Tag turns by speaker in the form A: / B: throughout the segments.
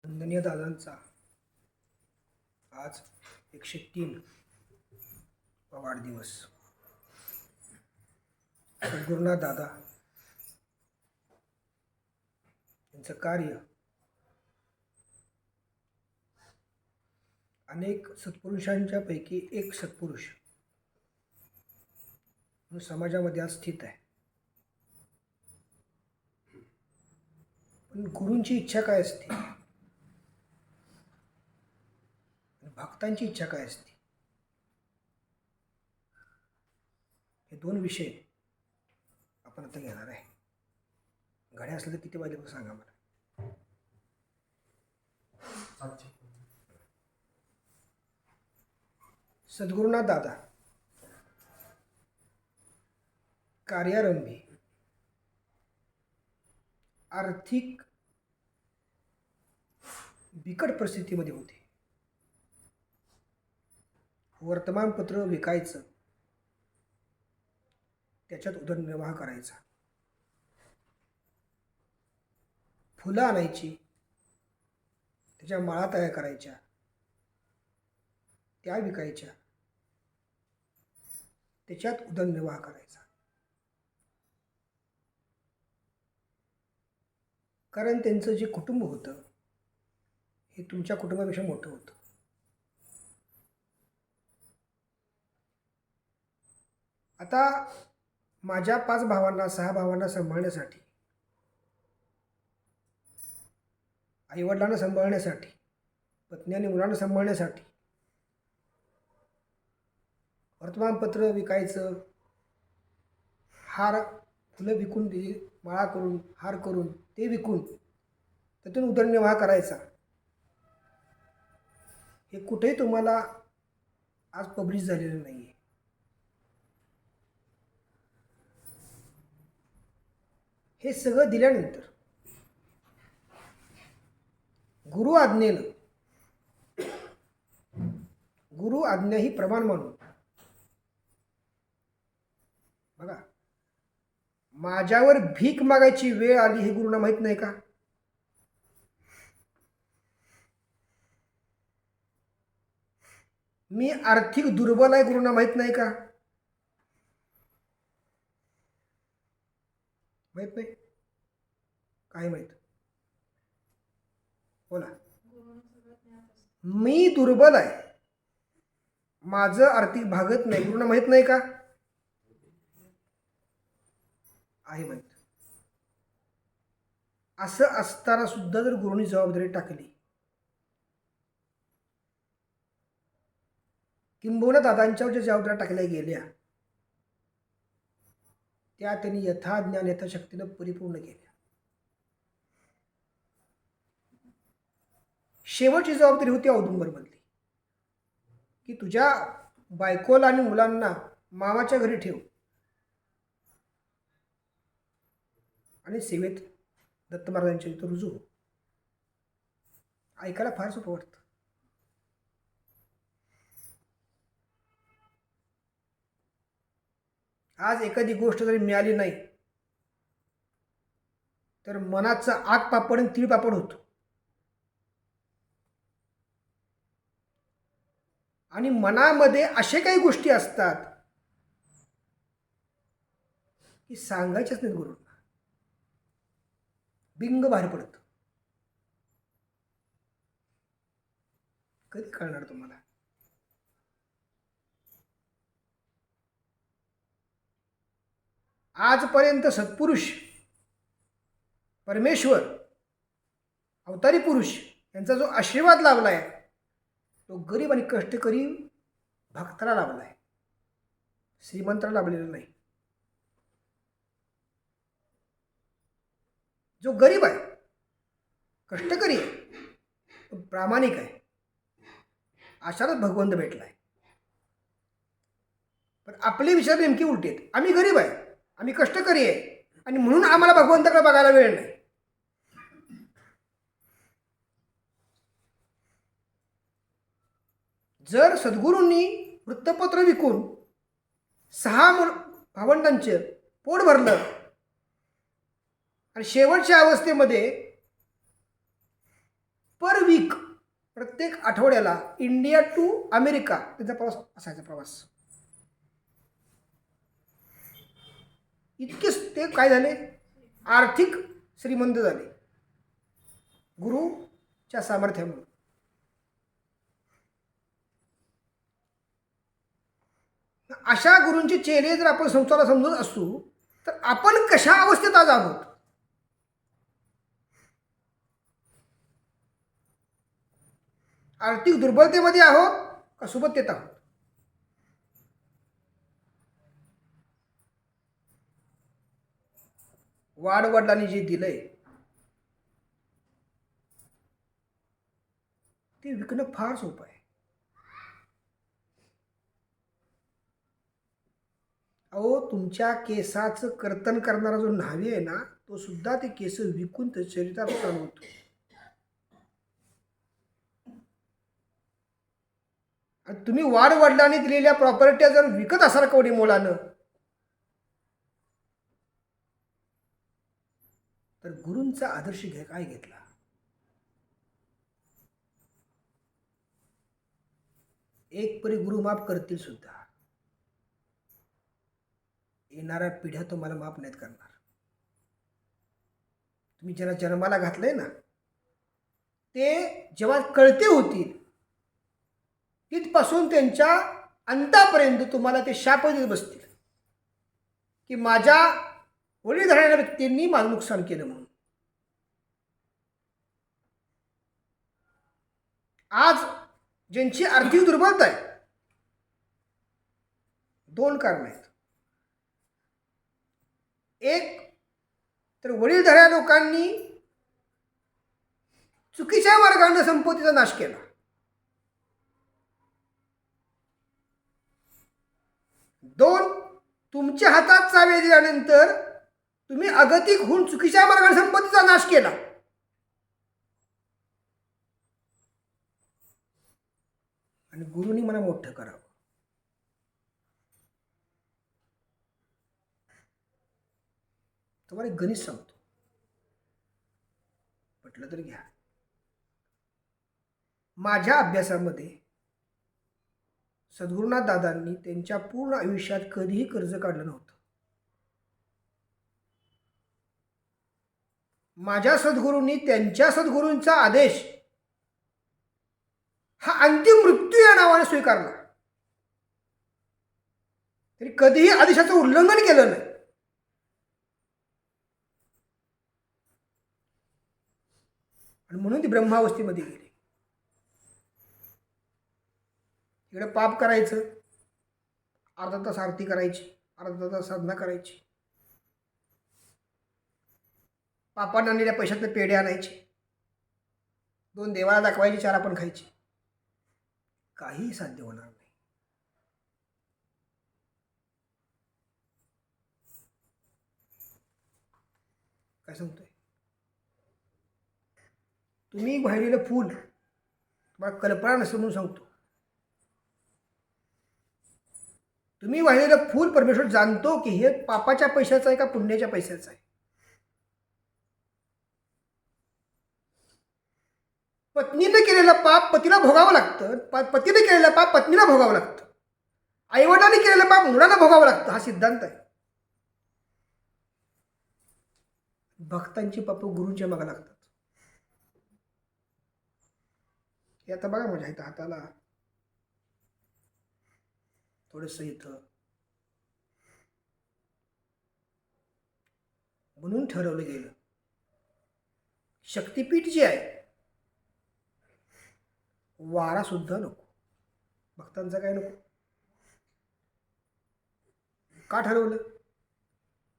A: वंदनीय दादांचा आज 103 वाढदिवस. सद्गुरुनाथ दादा यांचं कार्य अनेक सत्पुरुषांच्या पैकी एक सत्पुरुष म्हणून समाजामध्ये आज स्थित आहे. पण गुरूंची इच्छा काय असते, भक्तांची इच्छा काय असते, हे दोन विषय आपण आता घेणार आहे. घड्या असलं तर किती वाजले सांगा मला. सद्गुरुनाथ दादा कार्यारंभी आर्थिक बिकट परिस्थितीमध्ये होते. वर्तमानपत्र विकायचं, त्याच्यात उदरनिर्वाह करायचा. फुलं आणायची, त्याच्या माळा तयार करायच्या, त्या विकायच्या, त्याच्यात उदरनिर्वाह करायचा. कारण त्यांचं जे कुटुंब होतं हे तुमच्या कुटुंबापेक्षा मोठं होतं. आता माझ्या 5 भावांना 6 भावांना सांभाळण्यासाठी, आईवडिलांना सांभाळण्यासाठी, पत्नी आणि मुलांना सांभाळण्यासाठी वर्तमानपत्र विकायचं, हार फुलं विकून माळा करून हार करून ते विकून त्यातून उदरनिर्वाह करायचा. हे कुठेही तुम्हाला आज पब्लिश झालेलं नाही आहे. हे सगळं दिल्यानंतर गुरु आज्ञा ही प्रमाण मानून बघा, माझ्यावर भीक मागायची वेळ आली हे गुरुंना माहित नाही का? मी आर्थिक दुर्बल आहे गुरुंना माहित नाही का? माहित नाही? काय माहित? बोला. मी दुर्बल आहे, माझं आर्थिक भागत नाही, गुरुंना माहित नाही का? आहे माहित. असं असताना सुद्धा जर गुरुंनी जबाबदारी टाकली, किंबहुना दादांच्यावर ज्या जबाबदाऱ्या टाकल्या गेल्या त्या त्यांनी यथाज्ञान यथाशक्तीनं परिपूर्ण केल्या. शेवटची जबाबदारी होती औदुंबरमधली, की तुझ्या बायकोला आणि मुलांना मामाच्या घरी ठेव आणि सेवेत दत्त महाराजांच्या इथं रुजू हो. ऐकायला फार सोपं वाटतं. आज एखादी गोष्ट जरी मिळाली नाही तर मनाचं आग पापड आणि तीळ पापड होतो. आणि मनामध्ये अशा काही गोष्टी असतात की सांगायच्याच नाहीत गुरुंना. बिंग बाहेर पडतं. कधी कळणार तुम्हाला? आजपर्यंत सत्पुरुष, परमेश्वर, अवतारी पुरुष यांचा जो आशीर्वाद लाभला आहे तो गरीब आणि कष्टकरी भक्ताला लाभला आहे, श्रीमंताला लाभलेला नाही. जो गरीब आहे, कष्टकरी आहे, प्रामाणिक आहे, अशालाच भगवंत भेटला आहे. पण आपले विचार नेमकी उलटे आहेत. आम्ही गरीब आहे, आम्ही कष्टकरी आहे आणि म्हणून आम्हाला भगवंताकडे बघायला वेळ नाही. जर सद्गुरूंनी वृत्तपत्र विकून 6 भावंडांचे पोट भरलं आणि शेवटच्या अवस्थेमध्ये पर प्रत्येक आठवड्याला इंडिया टू अमेरिका त्यांचा प्रवास असायचा. प्रवास इतकेच ते काय झाले, आर्थिक श्रीमंत झाले गुरुच्या सामर्थ्यामुळे. अशा गुरूंचे चेहरे जर आपण संसाराला समजत असू तर आपण कशा अवस्थेत आज आहोत. आर्थिक दुर्बलतेमध्ये आहोत का सुबत्तेत आहोत. वाडवडिलांनी जे दिलंय ते विकणं फार सोपं आहे. अहो, तुमच्या केसाचं कर्तन करणारा जो न्हावी आहे ना, तो सुद्धा ते केस विकून ते शरीरात चालवतो. आणि तुम्ही वाडवडिलांनी दिलेल्या प्रॉपर्ट्या जर विकत असाल कवडी मोलानं, तर गुरूंचा आदर्श काय घेतला. एक परी गुरु माफ करतील सुद्धा, येणाऱ्या पिढ्या तुम्हाला माफ नाहीत करणार. तुम्ही ज्यांना जन्माला घातलंय ना, ते जेव्हा कळते होतील तिथपासून त्यांच्या अंतापर्यंत तुम्हाला ते शाप देत बसतील की माझ्या वडील धरणाऱ्या व्यक्तींनी माझं नुकसान केलं म्हणून. आज ज्यांची आर्थिक दुर्बलता आहे, दोन कारण आहेत. एक तर वडीलधाऱ्या लोकांनी चुकीच्या मार्गाने संपत्तीचा नाश केला. दोन, तुमच्या हातात चावी दिल्यानंतर तुम्ही अगतिक होऊन चुकीच्या मार्गाने संपत्तीचा नाश केला. आणि गुरुनी मला मोठं करावं. तुम्हाला एक गणित सांगतो, म्हटलं तर घ्या. माझ्या अभ्यासामध्ये सद्गुरुनाथ दादांनी त्यांच्या पूर्ण आयुष्यात कधीही कर्ज काढलं नव्हतं. माझ्या सद्गुरूंनी त्यांच्या सद्गुरूंचा आदेश हा अंतिम मृत्यू या नावाने स्वीकारला, तरी कधीही आदेशाचं उल्लंघन केलं नाही. आणि म्हणून ती ब्रह्मावस्थेमध्ये गेली. इकडे पाप करायचं, अर्धा तास आरती करायची, अर्धा तास साधना करायची, पापांना आणलेल्या पैशातले पेढे आणायचे, 2 देवाला दाखवायचे, 4 आपण खायचे. काही साध्य होणार नाही. काय सांगतोय, तुम्ही वाहिलेलं फूल तुम्हाला कल्पना नसेल म्हणून सांगतो. तुम्ही वाहिलेलं फूल परमेश्वर जाणतो की हे पापाच्या पैशाचं आहे का पुण्याच्या पैशाचं आहे. पत्नीने केलेलं पाप पतीला भोगावं लागतं, पतीने केलेलं पाप पत्नीला भोगावं लागतं, आईवडिलांनी केलेलं पाप मुलांना भोगावं लागतं. हा सिद्धांत आहे. भक्तांची पाप गुरूंच्या मागे लागतात. हे आता बघा माझ्या इथं हाताला थोडंसं इथं, म्हणून ठरवलं गेलं शक्तिपीठ जे आहे वारा सुद्धा नको, भक्तांचा काय नको. का ठरवलं,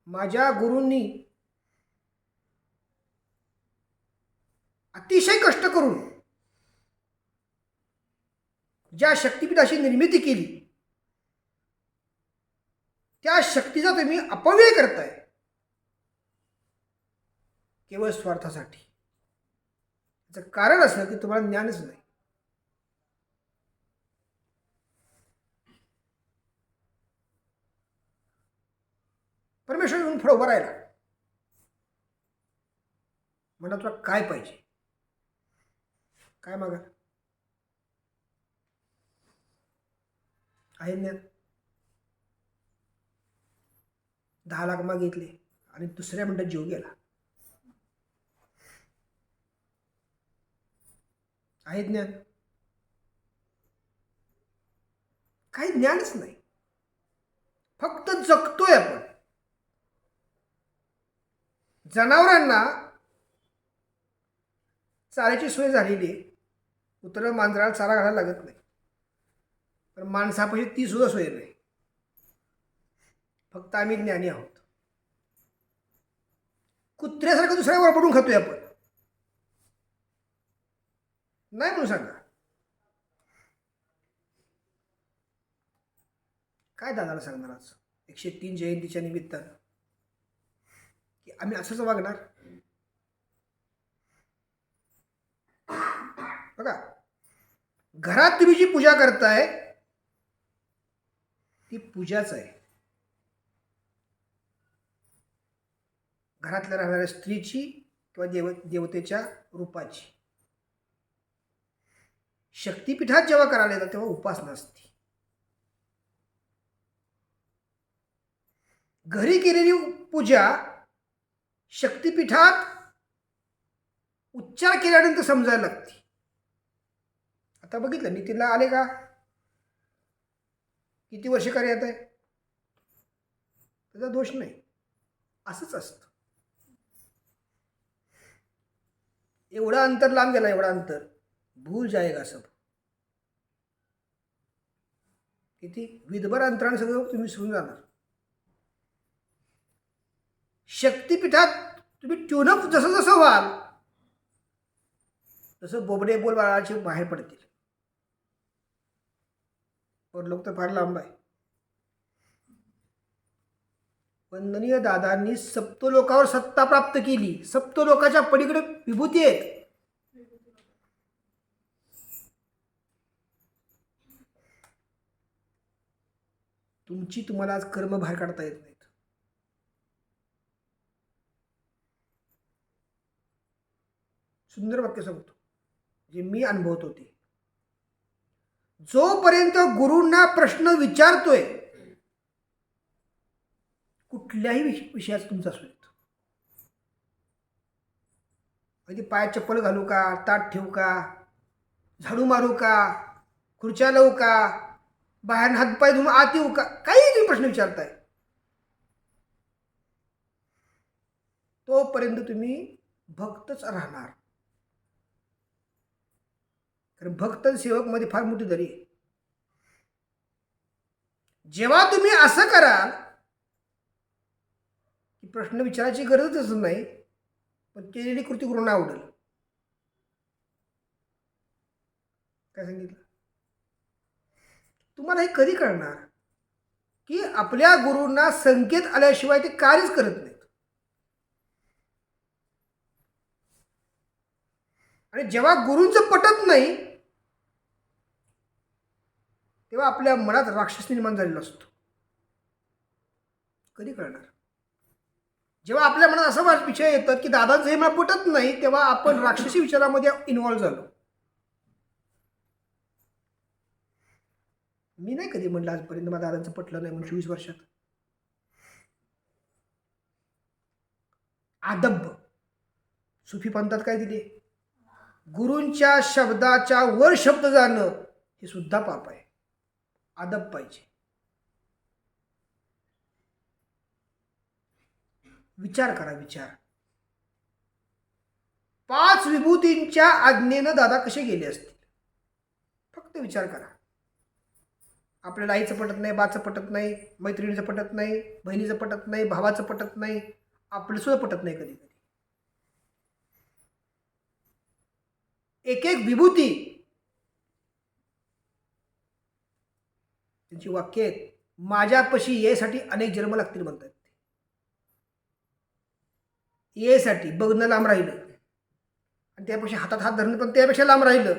A: माझ्या गुरूंनी अतिशय कष्ट करून ज्या शक्तिपीठाची निर्मिती केली त्या शक्तीचा तुम्ही अपव्यय करताय केवळ स्वार्थासाठी. त्याचं कारण असं की तुम्हाला ज्ञानच नाही. परमेश्वर येऊन पुढे उभं राहिला, म्हणा तुला काय पाहिजे, काय मागा. आहे ज्ञान. 10 लाख मागितले आणि दुसऱ्या मिनिटात जीव गेला. आहे ज्ञान. काही ज्ञानच नाही, फक्त जगतोय आपण. जनावरांना चाऱ्याची सोय झालेली आहे, कुत्रं मांजराला चारा घालायला लागत नाही, पण माणसापाशी ती सुद्धा सोय नाही. फक्त आम्ही ज्ञानी आहोत. कुत्र्यासारखं दुसऱ्यावर पडून खातोय आपण, नाही म्हणून सांगा. काय दादाला सांगणार आज 103 जयंतीच्या निमित्तानं की आम्ही असंच वागणार? बघा, घरात तुम्ही जी पूजा करताय ती पूजाच आहे. घरातल्या राहणाऱ्या स्त्रीची किंवा देवतेच्या रूपाची. शक्तिपीठात जेव्हा करायला येतात तेव्हा उपासना असते. घरी केलेली पूजा शक्तिपीठात उच्चार केल्यानंतर समजायला लागते. आता बघितलं नितीनला आले का? किती वर्ष कार्यात आहे? त्याचा दोष नाही, असंच असतं. एवढा अंतर लांब गेला, एवढा अंतर, भूल जाएगा सब. किती विधभर अंतराने सगळं तुम्ही विसरून जाणार. शक्तिपीठात तुम्ही ट्यूनअप जसं जसं व्हाल तसं बोबडे बोल बाळाचे बाहेर पडतील. पण लोक तर फार लांब आहे. वंदनीय दादांनी सप्तलोकावर सत्ता प्राप्त केली. सप्तलोकाच्या पलीकडे विभूती आहेत. तुमची तुम्हाला आज कर्म बाहेर काढता येत नाहीत. सुंदर वाक्य सांगतो जे मी अनुभवत होते. जोपर्यंत गुरूंना प्रश्न विचारतोय, कुठल्याही विषयाचा तुमचा असू देत, म्हणजे पायात चप्पल घालू का, ताट ठेवू का, झाडू मारू का, खुर्च्या लावू का, बाहेर हातपाय धुवून आत येऊ का, काही तुम्ही प्रश्न विचारताय, तोपर्यंत तुम्ही भक्तच राहणार. कारण भक्त सेवक मध्ये फार मोठी दरी आहे. जेव्हा तुम्ही असं कराल की प्रश्न विचारायची गरजच नाही, पण केलेली कृती गुरूंना आवडेल. काय सांगितलं तुम्हाला? हे कधी कळणार की आपल्या गुरूंना संकेत आल्याशिवाय ते कार्यच करत नाहीत. आणि जेव्हा गुरूंचं पटत नाही तेव्हा आपल्या मनात राक्षस निर्माण झालेला असतो. कधी कळणार? जेव्हा आपल्या मनात असा विचार येतात की दादांचं हे मला पटत नाही, तेव्हा आपण राक्षसी विचारामध्ये इन्व्हॉल्व झालो. मी नाही कधी म्हटलं आजपर्यंत मला दादांचं पटलं नाही म्हणून 24 वर्षात. आदब सुफी पंथात काय दिले? गुरूंच्या शब्दाच्या वर शब्द जाणं हे सुद्धा पाप आहे. आदब पाहिजे. विचार करा, विचार. 5 विभूतींच्या आज्ञेनं दादा कसे गेले असतील? फक्त विचार करा. आपल्याला आईचं पटत नाही, बाचं पटत नाही, मैत्रिणीचं पटत नाही, बहिणीचं पटत नाही, भावाचं पटत नाही, आपलं सुद्धा पटत नाही. कधी कधी एक एक विभूती त्यांची वाक्य आहेत. माझ्यापाशी येसाठी अनेक जन्म लागतील म्हणतात. येसाठी बघणं लांब राहिलं आणि त्यापेक्षा हातात हात धरणं पण त्यापेक्षा लांब राहिलं.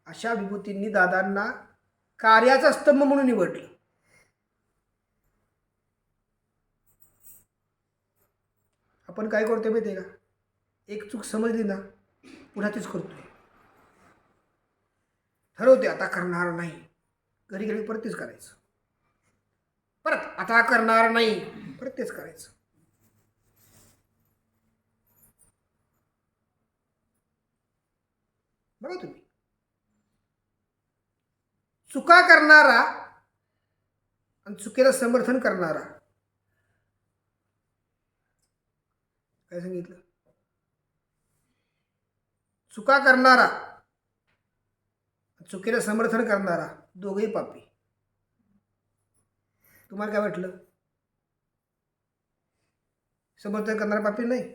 A: अशा विभूतींनी दादांना कार्याचा स्तंभ म्हणून निवडलं. आपण काय करतोय माहिती आहे का? एक चूक समजली ना पुन्हा तीच करतोय. ठरवते आता करणार नाही, घरी घरी परत तेच करायचं, परत आता करणार नाही, परत तेच करायचं. बघा तुम्ही, चुका करणारा आणि चुकीला समर्थन करणारा, काय सांगितलं? चुका करणारा, चुकीला समर्थन करणारा, दोघेही पापी. तुम्हाला काय वाटलं? समर्थन करणारा पापी नाही?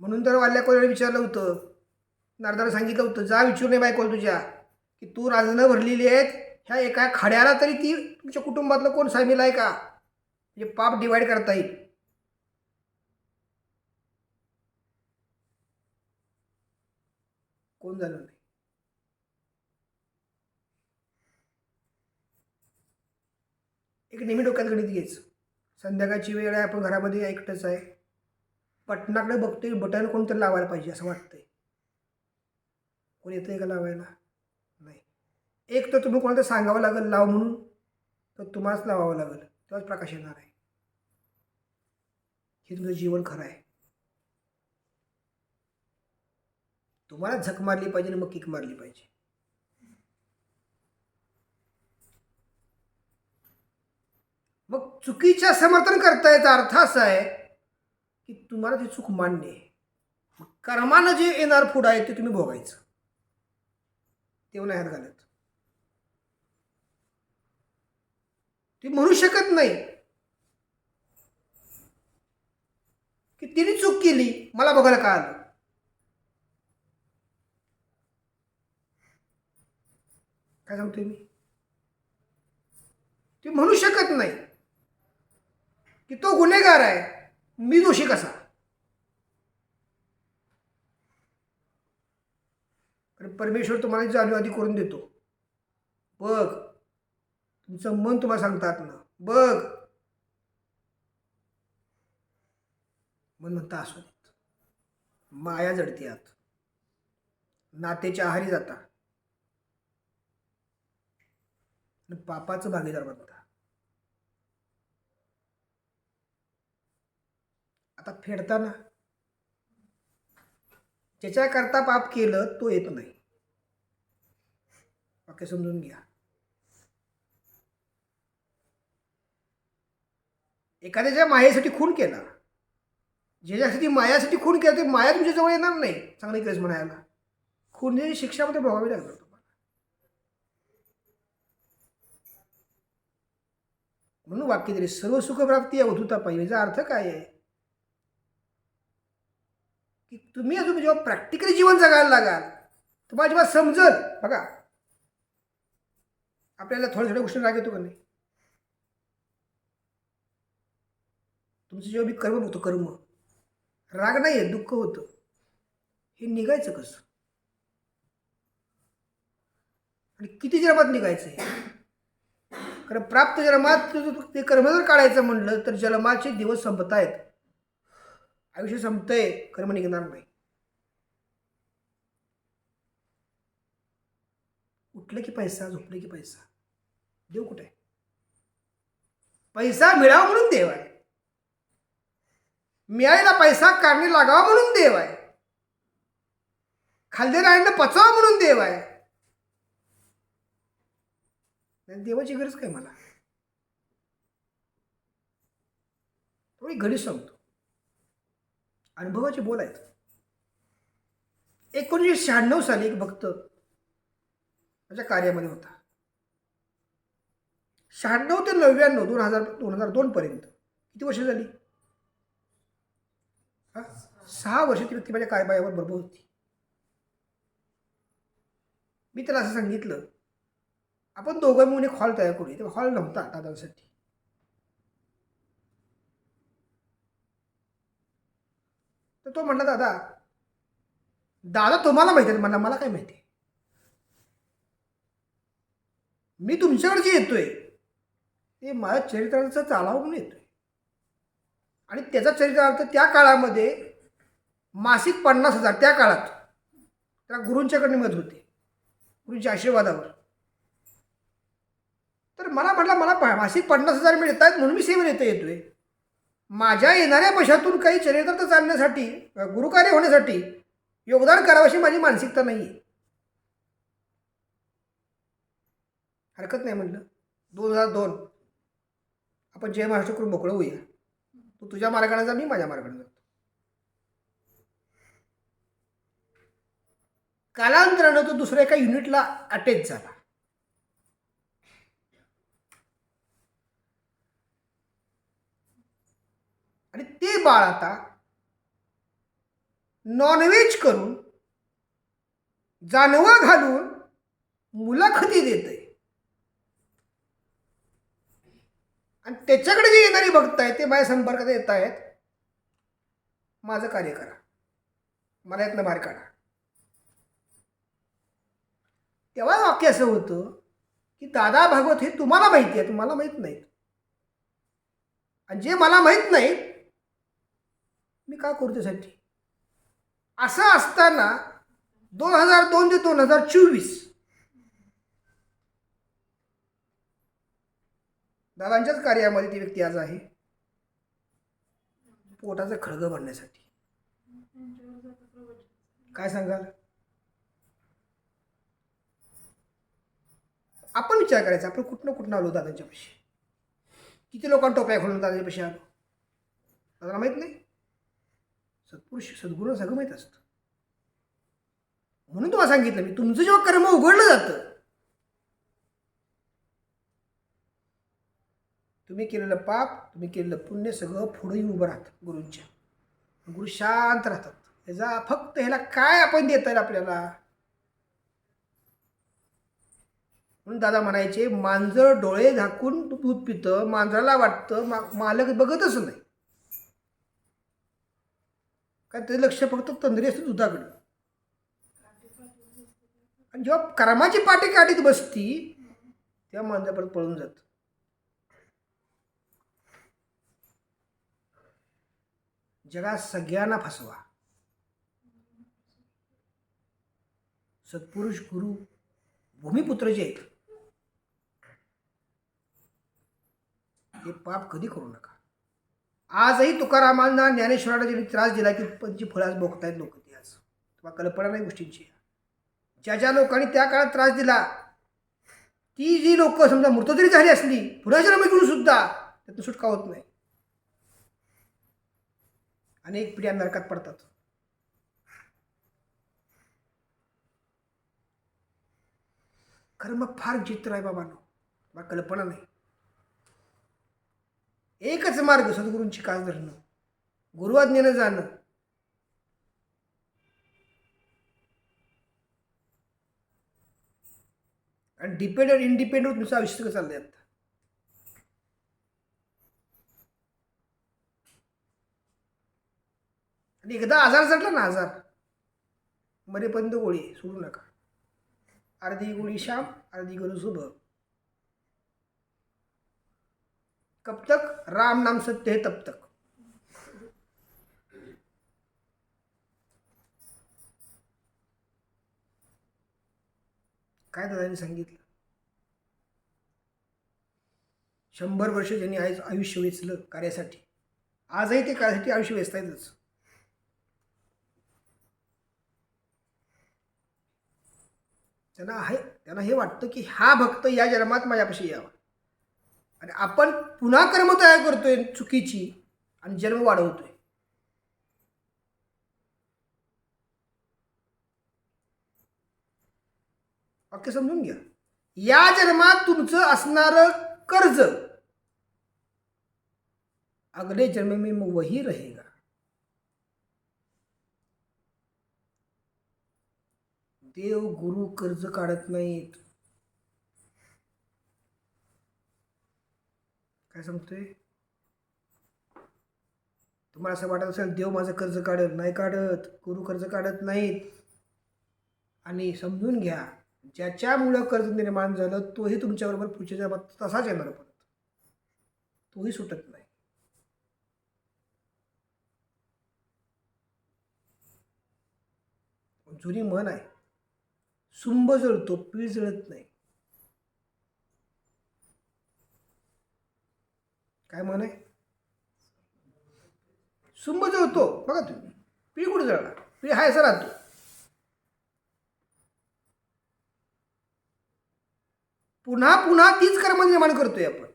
A: म्हणून तर वाल्या कोणाला विचारलं होतं, नारदाला सांगितलं होतं, जा विचारू नये बायकोला तुझ्या की तू राजनं भरलेली आहेत, ह्या एका खड्याला तरी ती तुमच्या कुटुंबातलं कोण सामील आहे का, म्हणजे पाप डिवाइड करता येईल. कोण झालं नाही. एक नेहमी डोक्यात गणित घ्यायचं, संध्याकाळची वेळ आहे, आपण घरामध्ये एकटंच आहे, बटनाकडे बघतोय, बटन कोणतरी लावायला पाहिजे असं वाटतंय. कोण येतंय का लावायला? नाही. एक तर तुम्ही कोणाला सांगावं लागेल लाव म्हणून, तर तुम्हालाच लावावं लागेल, तेव्हाच प्रकाश येणार आहे. हे तुमचं जीवन खरं आहे. तुम्हाला झक मारली पाहिजे आणि मग किक मारली पाहिजे. मग चुकीच्या समर्थन करतायचा अर्थ असा आहे की तुम्हाला ती चूक मान्य आहे, कर्मानं जे येणार पुढं आहे ते तुम्ही भोगायचं, तेव्हा नाही हात घालत. ती म्हणू शकत नाही की तिने चूक केली, मला बघायला का आलं. काय सांगतोय मी? ती म्हणू शकत नाही की तो गुन्हेगार आहे, मी दोषी कसा. कारण परमेश्वर तुम्हाला जाणीव आधी करून देतो. बघ, तुमचं मन तुम्हाला सांगतात ना, बघ. मन म्हणता असू देत, माया जडते आत, नातेच्या आहारी जाता, पापाचं भागीदार बनता. आता फेडताना ज्याच्याकरता पाप केलं तो येत नाही. वाक्य समजून घ्या. एखाद्याच्या मायेसाठी खून केला, ज्याच्यासाठी मायासाठी खून केला ते माया तुमच्या जवळ येणार नाही चांगली केस म्हणायला. खूनची शिक्षामध्ये भोगावी लागणार तुम्हाला. म्हणून वाक्य दिले, सर्व सुखप्राप्ती अवधूता पाहिजे. याचा अर्थ काय आहे की तुम्ही अजून जेव्हा प्रॅक्टिकली जीवन जगायला लागाल, तुम्हाला जेव्हा समजल. बघा, आपल्याला थोड्या थोड्या गोष्टी राग येतो का नाही? तुमचं जेव्हा मी कर्म बघतो, कर्म, राग नाही आहे, दुःख होतं. हे निघायचं कसं आणि किती जन्मात निघायचं आहे? कारण प्राप्त जन्मात ते कर्म जर काढायचं म्हणलं तर जन्माचे दिवस संपतायत, आयुष्य संपतंय, कर्म निघणार नाही. उठलं की पैसा, झोपलं की पैसा. देव कुठे आहे? पैसा मिळावा म्हणून देव आहे, मिळायला पैसा कारणी लागावा म्हणून देव आहे, खाल्ले राहिलं पचावा म्हणून देव आहे. देवाची गरज काय मला? थोडी घडी सांगतो, अनुभवाचे बोल आहेत. 1996 साली एक भक्त माझ्या कार्यामध्ये होता. 96 ते 99, 2002 पर्यंत किती वर्ष झाली? 6 वर्ष ती व्यक्ती माझ्या कार्याबरोबर बरोबर होती. मी त्याला असं सांगितलं, आपण दोघं मिळून एक हॉल तयार करूया. तेव्हा हॉल नव्हता दादांसाठी. तर तो म्हणला, दादा दादा तुम्हाला माहिती आहे, मला काय माहिती आहे, मी तुमच्याकडे जे येतोय ते माझ्या चरित्राचं चालावं म्हणून येतोय. आणि त्याचा चरित्रार्थ त्या काळामध्ये मासिक 50,000, त्या काळात त्याला गुरूंच्याकडे मत होते, गुरूंच्या आशीर्वादावर. तर मला म्हटलं मला मासिक 50,000 मिळत आहेत म्हणून मी सेवेला येतोय. माझ्या येणाऱ्या पैशातून काही चरितार्थ चालण्यासाठी, गुरुकार्य होण्यासाठी योगदान करावं अशी माझी मानसिकता नाही आहे. हरकत नाही म्हटलं. 2002 आपण जय महाराष्ट्र करून मोकळं होऊया. तू तुझ्या मार्गाने जा, मी माझ्या मार्गाने जातो. कालांतरानं तो दुसऱ्या एका युनिटला अटॅच झाला. आणि ते बाळ आता नॉनव्हेज करून, जानवं घालून मुलाखती देतंय. आणि त्याच्याकडे जे येणारी भक्त आहेत ते माझ्या संपर्कात येत आहेत, माझं कार्य करा, मला यातनं बाहेर काढा. तेव्हा वाक्य असं होतं की दादा भागवत हे तुम्हाला माहिती आहे, तुम्हाला माहीत नाहीत. आणि जे मला माहीत नाहीत मी का करू त्यासाठी. असं असताना 2002 ते 2024 दादांच्याच कार्यामध्ये ती व्यक्ती आज आहे, पोटाचं खळगं भरण्यासाठी. काय सांगाल. आपण विचार करायचा, आपण कुठनं आलो दादांच्या पाशी. किती लोकांना टोप्या खोलून दादांच्या पाशी आलो, दादाला माहीत नाही. सत्पुरुष सद्गुरू सगळं माहीत असतं. म्हणून तुम्हाला सांगितलं मी, तुमचं जेव्हा कर्म उघडलं जातं, तुम्ही केलेलं पाप, तुम्ही केलेलं पुण्य सगळं पुढे येऊन उभं राहतं गुरूंच्या. गुरु शांत राहतात. ह्याचा फक्त ह्याला काय आपण देता येईल आपल्याला. म्हणून दादा म्हणायचे, मांजर डोळे झाकून दूध पितं, मांजराला वाटतं मालक बघतच नाही, कारण ते लक्ष फक्त तंद्री असते दुधाकडे. आणि जेव्हा कर्माची पाठी काठीत बसती तेव्हा मांजर परत पळून जात. जगात सगळ्यांना फसवा. सत्पुरुष गुरु भूमिपुत्र जे आहेत हे पाप कधी करू नका. आजही तुकारामांना, ज्ञानेश्वराला ज्यांनी त्रास दिला की पंची फळं आज भोगतायत लोक, ते आज तुम्हाला कल्पना नाही गोष्टींची. ज्या लोकांनी त्या काळात त्रास दिला, ती जी लोक समजा मृत जरी झाली असली पुनर्जन्म घेऊन सुद्धा त्यातून सुटका होत नाही. अनेक पिढ्या नरकात पडतात. कर्म फार चित्र आहे बाबांनो, मला कल्पना नाही. एकच मार्ग सद्गुरूंची कास धरणं, गुरुआज्ञेनं जाणं. आणि डिपेंडेंट इंडिपेंडेंट तुमचं आयुष्य चाललंय आता. आणि एकदा आजार चढला ना, आजार मरेपर्यंत गोळी सोडू नका. अर्धी गोळी शाम, अर्धी गोळी सुबह. कब तक राम नाम सत्य है तब तक. काय दादांनी सांगितलं. 100 वर्ष ज्यांनी आयुष्य वेचलं कार्यासाठी, आजही ते कार्यासाठी आयुष्य वेचतायतच. त्यांना हे वाटतं की हा भक्त या जन्मात माझ्यापाशी यावा, आणि आपण पुन्हा कर्म तयार करतोय चुकीची आणि जन्म वाढवतोय. वाक्य समजून घ्या. या जन्मात तुमचं असणारं कर्ज अगले जन्म में वही रहेगा. देव गुरु कर्ज काढत नाहीत. काय सांगतोय. तुम्हाला असं वाटत असेल देव माझं कर्ज काढत नाही, काढत. गुरु कर्ज काढत नाहीत. आणि समजून घ्या, ज्याच्यामुळं कर्ज निर्माण झालं तोही तुमच्याबरोबर पुढच्या जन्मात तसाच येणार परत, तोही सुटत नाही. जुनी म्हण आहे, सुंब जळतो, पीळ जळत नाही. काय म्हण आहे? सुंब जळतो, बघा तुम्ही. पीळ कुठे जळला? पीळ हाय असा राहतो. पुन्हा पुन्हा तीच कर्म निर्माण करतोय आपण.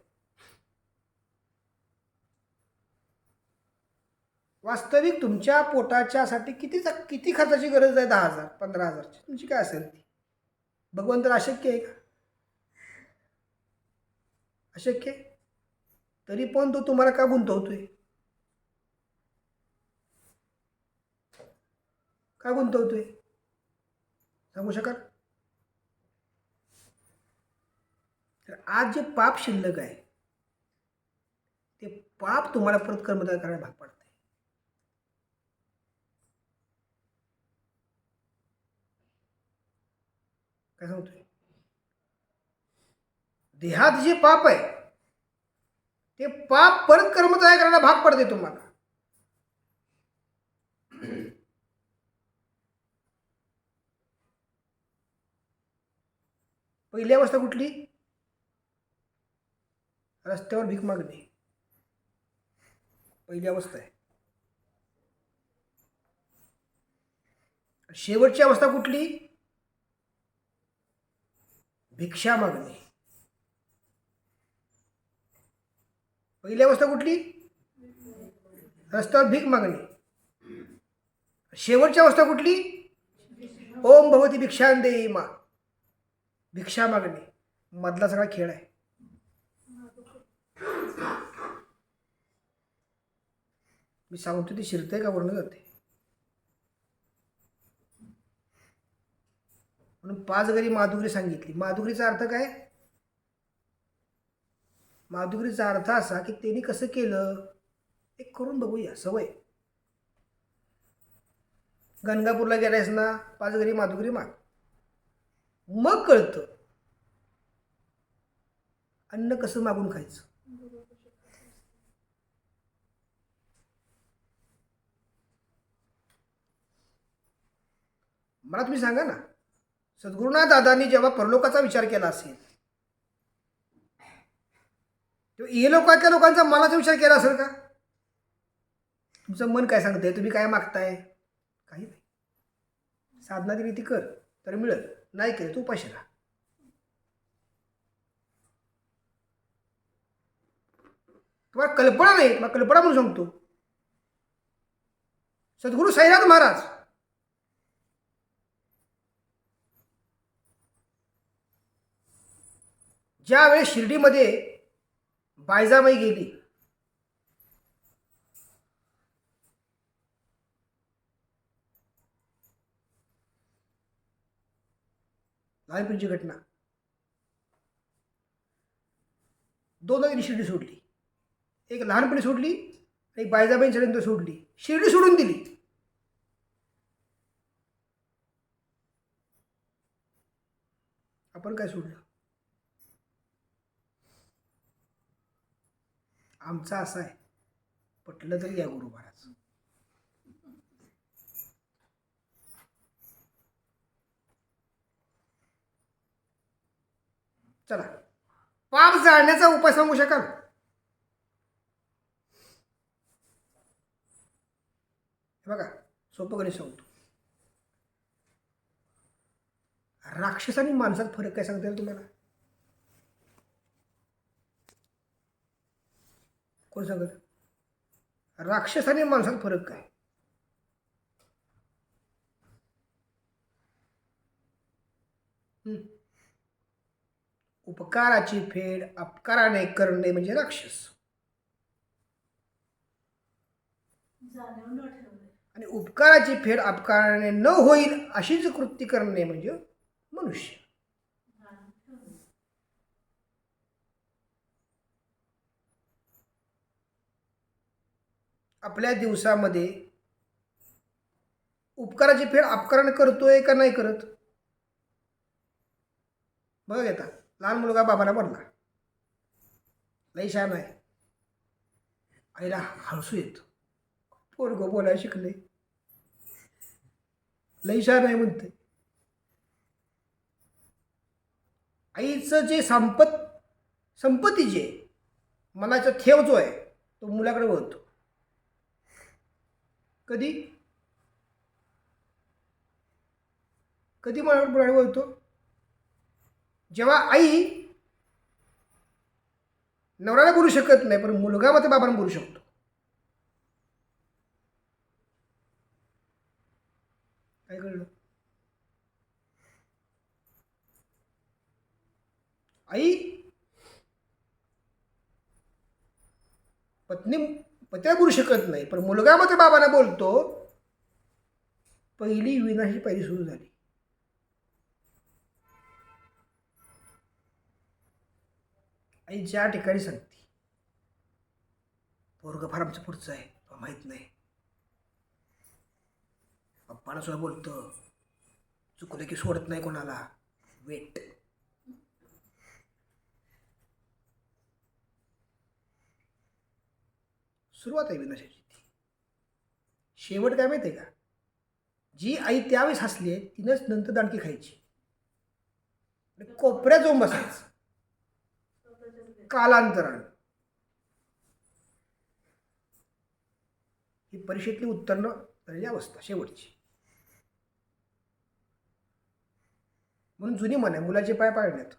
A: वास्तविक तुमच्या पोटाच्यासाठी किती खर्चाची गरज आहे? 10,000 15,000ची तुमची काय असेल ती. भगवंतर अशक्य आहे का? अशक्य आहे. तरी पण तो तुम्हाला का गुंतवतोय? का गुंतवतोय सांगू शकाल? तर आज जे पाप शिल्लक आहे ते पाप तुम्हाला परत कर्मदाय करायला भाग पडते. काय सांगतोय? देहात जे पाप आहे ते पाप परत कर्मदाय करायला भाग पडते तुम्हाला. पहिली अवस्था कुठली? रस्त्यावर भीक मागणे पहिली अवस्था आहे. शेवटची अवस्था कुठली? भिक्षा मागणे. पहिली अवस्था कुठली? रस्त्यावर भीक मागणे. शेवटची अवस्था कुठली? ओम भगवती भिक्षां देई मा, भिक्षा मागणे. मधला सगळा खेळ आहे. मी सांगतो ते शिरते का वर्ण जाते. म्हणून 5 घरी माधुरी सांगितली. माधुरीचा अर्थ काय? माधुरीचा अर्थ असा की त्यांनी कसं केलं एक करून बघूया. सवय. गणगापूरला गेलायस ना, 5 घरी माधुरी माग, मग कळतं अन्न कसं मागून खायचं. मला तुम्ही सांगा ना, सद्गुरुनाथ दादांनी जेव्हा परलोकाचा विचार केला असेल तेव्हा इहलोकातल्या लोकांचा मनाचा विचार केला असेल का? तुमचं मन काय सांगतंय? तुम्ही काय मागताय? काही नाही. साधना दिली ती कर तर मिळत, नाही केलं तू उपाशी राहा. तुम्हाला कल्पना नाही, तुम्हाला कल्पना म्हणून सांगतो. सद्गुरू साईनाथ महाराज ज्यावेळेस शिर्डीमध्ये बायजाबाई गेली, लहानपणीची घटना, 2दा त्यांनी शिर्डी सोडली. एक लहानपणी सोडली, एक बायजाबाईंच्या सोडली. शिर्डी सोडून दिली. आपण काय सोडलं? आमचा असा आहे, पटलं तरी या गुरु महाराज. चला, पाप जाळण्याचा उपाय सांगू शकाल? बघा, सोपं गणित सांगतो. राक्षस आणि माणसात फरक काय सांगता येईल तुम्हाला? कोण सांगत? राक्षस आणि माणसात फरक काय? उपकाराची फेड अपकाराने करणे म्हणजे राक्षस, आणि उपकाराची फेड अपकाराने न होईल अशीच कृती करणे म्हणजे मनुष्य. आपल्या दिवसामध्ये उपकाराची फेड अपकाराने करतोय का नाही करत? बघा येता, लहान मुलगा बाबाला म्हणला, लई छान आहे, आईला हसू येत. पोरगं बोलायला शिकले, लई छान आहे म्हणते. आईचं जे संपत्ती जे मनाचा ठेव जो आहे तो मुलाकडे वळतो. कधी कधी मुलाकडे वळतो? जेव्हा आई नवऱ्याला बोलू शकत नाही पण मुलगा मात्र बाबांना बोलू शकतो. काय कळलं? आई पत्नीला बोलू शकत नाही पण मुलगा मात्र बाबांना बोलतो. पहिली विनाशी पहिली सुरू झाली. आई ज्या ठिकाणी सांगते पोरगं फार आमचं पुढचं आहे तुला माहित नाही, पप्पाला सुद्धा बोलतं चुकलं की सोडत नाही कोणाला, वेट. सुरुवात आहे विनाशाची. शेवट काय माहिती आहे का? जी आई त्यावेळेस हसली आहे तिनंच नंतर दांडकी खायची, कोपऱ्यात जाऊन बसायचं कालांतरानं. ही परीक्षेतली उत्तीर्ण झालेली अवस्था शेवटची. म्हणून जुनी म्हण आहे मुलाचे पाय पाळण्यात.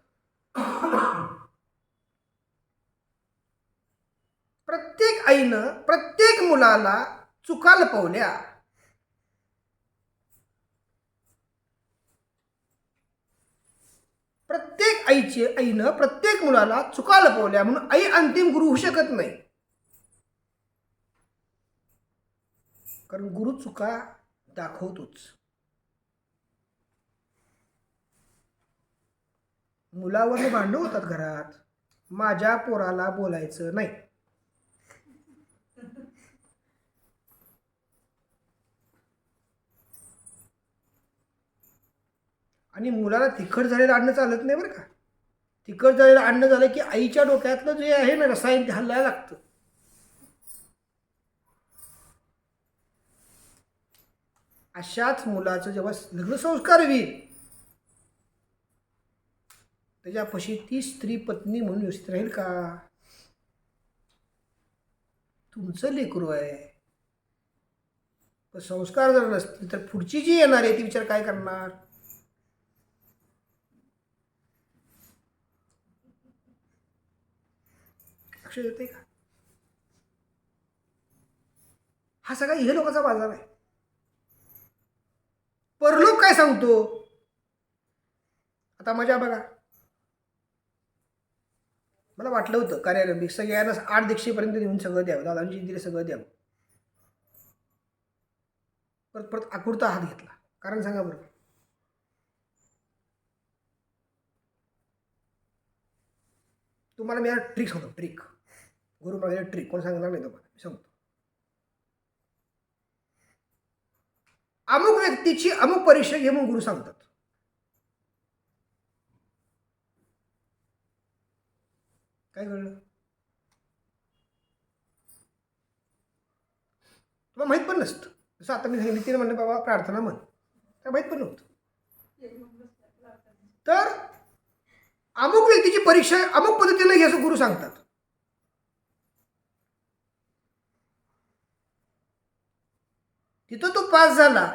A: प्रत्येक आईनं प्रत्येक मुलाला चुका लपवल्या. प्रत्येक आईनं प्रत्येक मुलाला चुका लपवल्या म्हणून आई अंतिम गुरु होऊ शकत नाही. कारण गुरु चुका दाखवतोच. मुलावर भांडण होतात घरात, माझ्या पोराला बोलायचं नाही. आणि मुलाला तिखट झालेलं अन्न चालत नाही बरं का. तिखट झालेलं अन्न झालं की आईच्या डोक्यातलं जे आहे ना रसायन ते हल्लायला लागतं. अशाच मुलाचं जेव्हा लग्न संस्कार होईल त्याच्यापाशी ती स्त्री पत्नी म्हणून व्यवस्थित राहील का? तुमचं लेकरू आहे. पण संस्कार जर नसतील तर पुढची जी येणार आहे ती विचार काय करणार? लक्ष येते का? हा सगळा हे लोकांचा बाजार आहे. परलोक काय सांगतो? आता मजा बघा, मला वाटलं होतं कार्यारंभी सगळ्यांना 8 दीक्षेपर्यंत नेऊन सगळं द्यावं, दादांची दिले सगळं द्यावं. परत आकुर्ता हात घेतला. कारण सांगा बरं. तुम्हाला मी ट्रिक सांगतो, ट्रिक. गुरु माझ्या ट्रिक कोण सांगणार नाही तुम्हाला, मी सांगतो. अमुक व्यक्तीची अमुक परीक्षा घे म्हणून गुरु सांगतात. काय कळलं? तुम्हाला माहित पण नसतं. जसं आता मी सांगितलं म्हणलं बाबा प्रार्थना म्हण, काय माहित पण नव्हतं. तर अमुक व्यक्तीची परीक्षा अमुक पद्धतीने घे असं गुरु सांगतात. तिथं तो पास झाला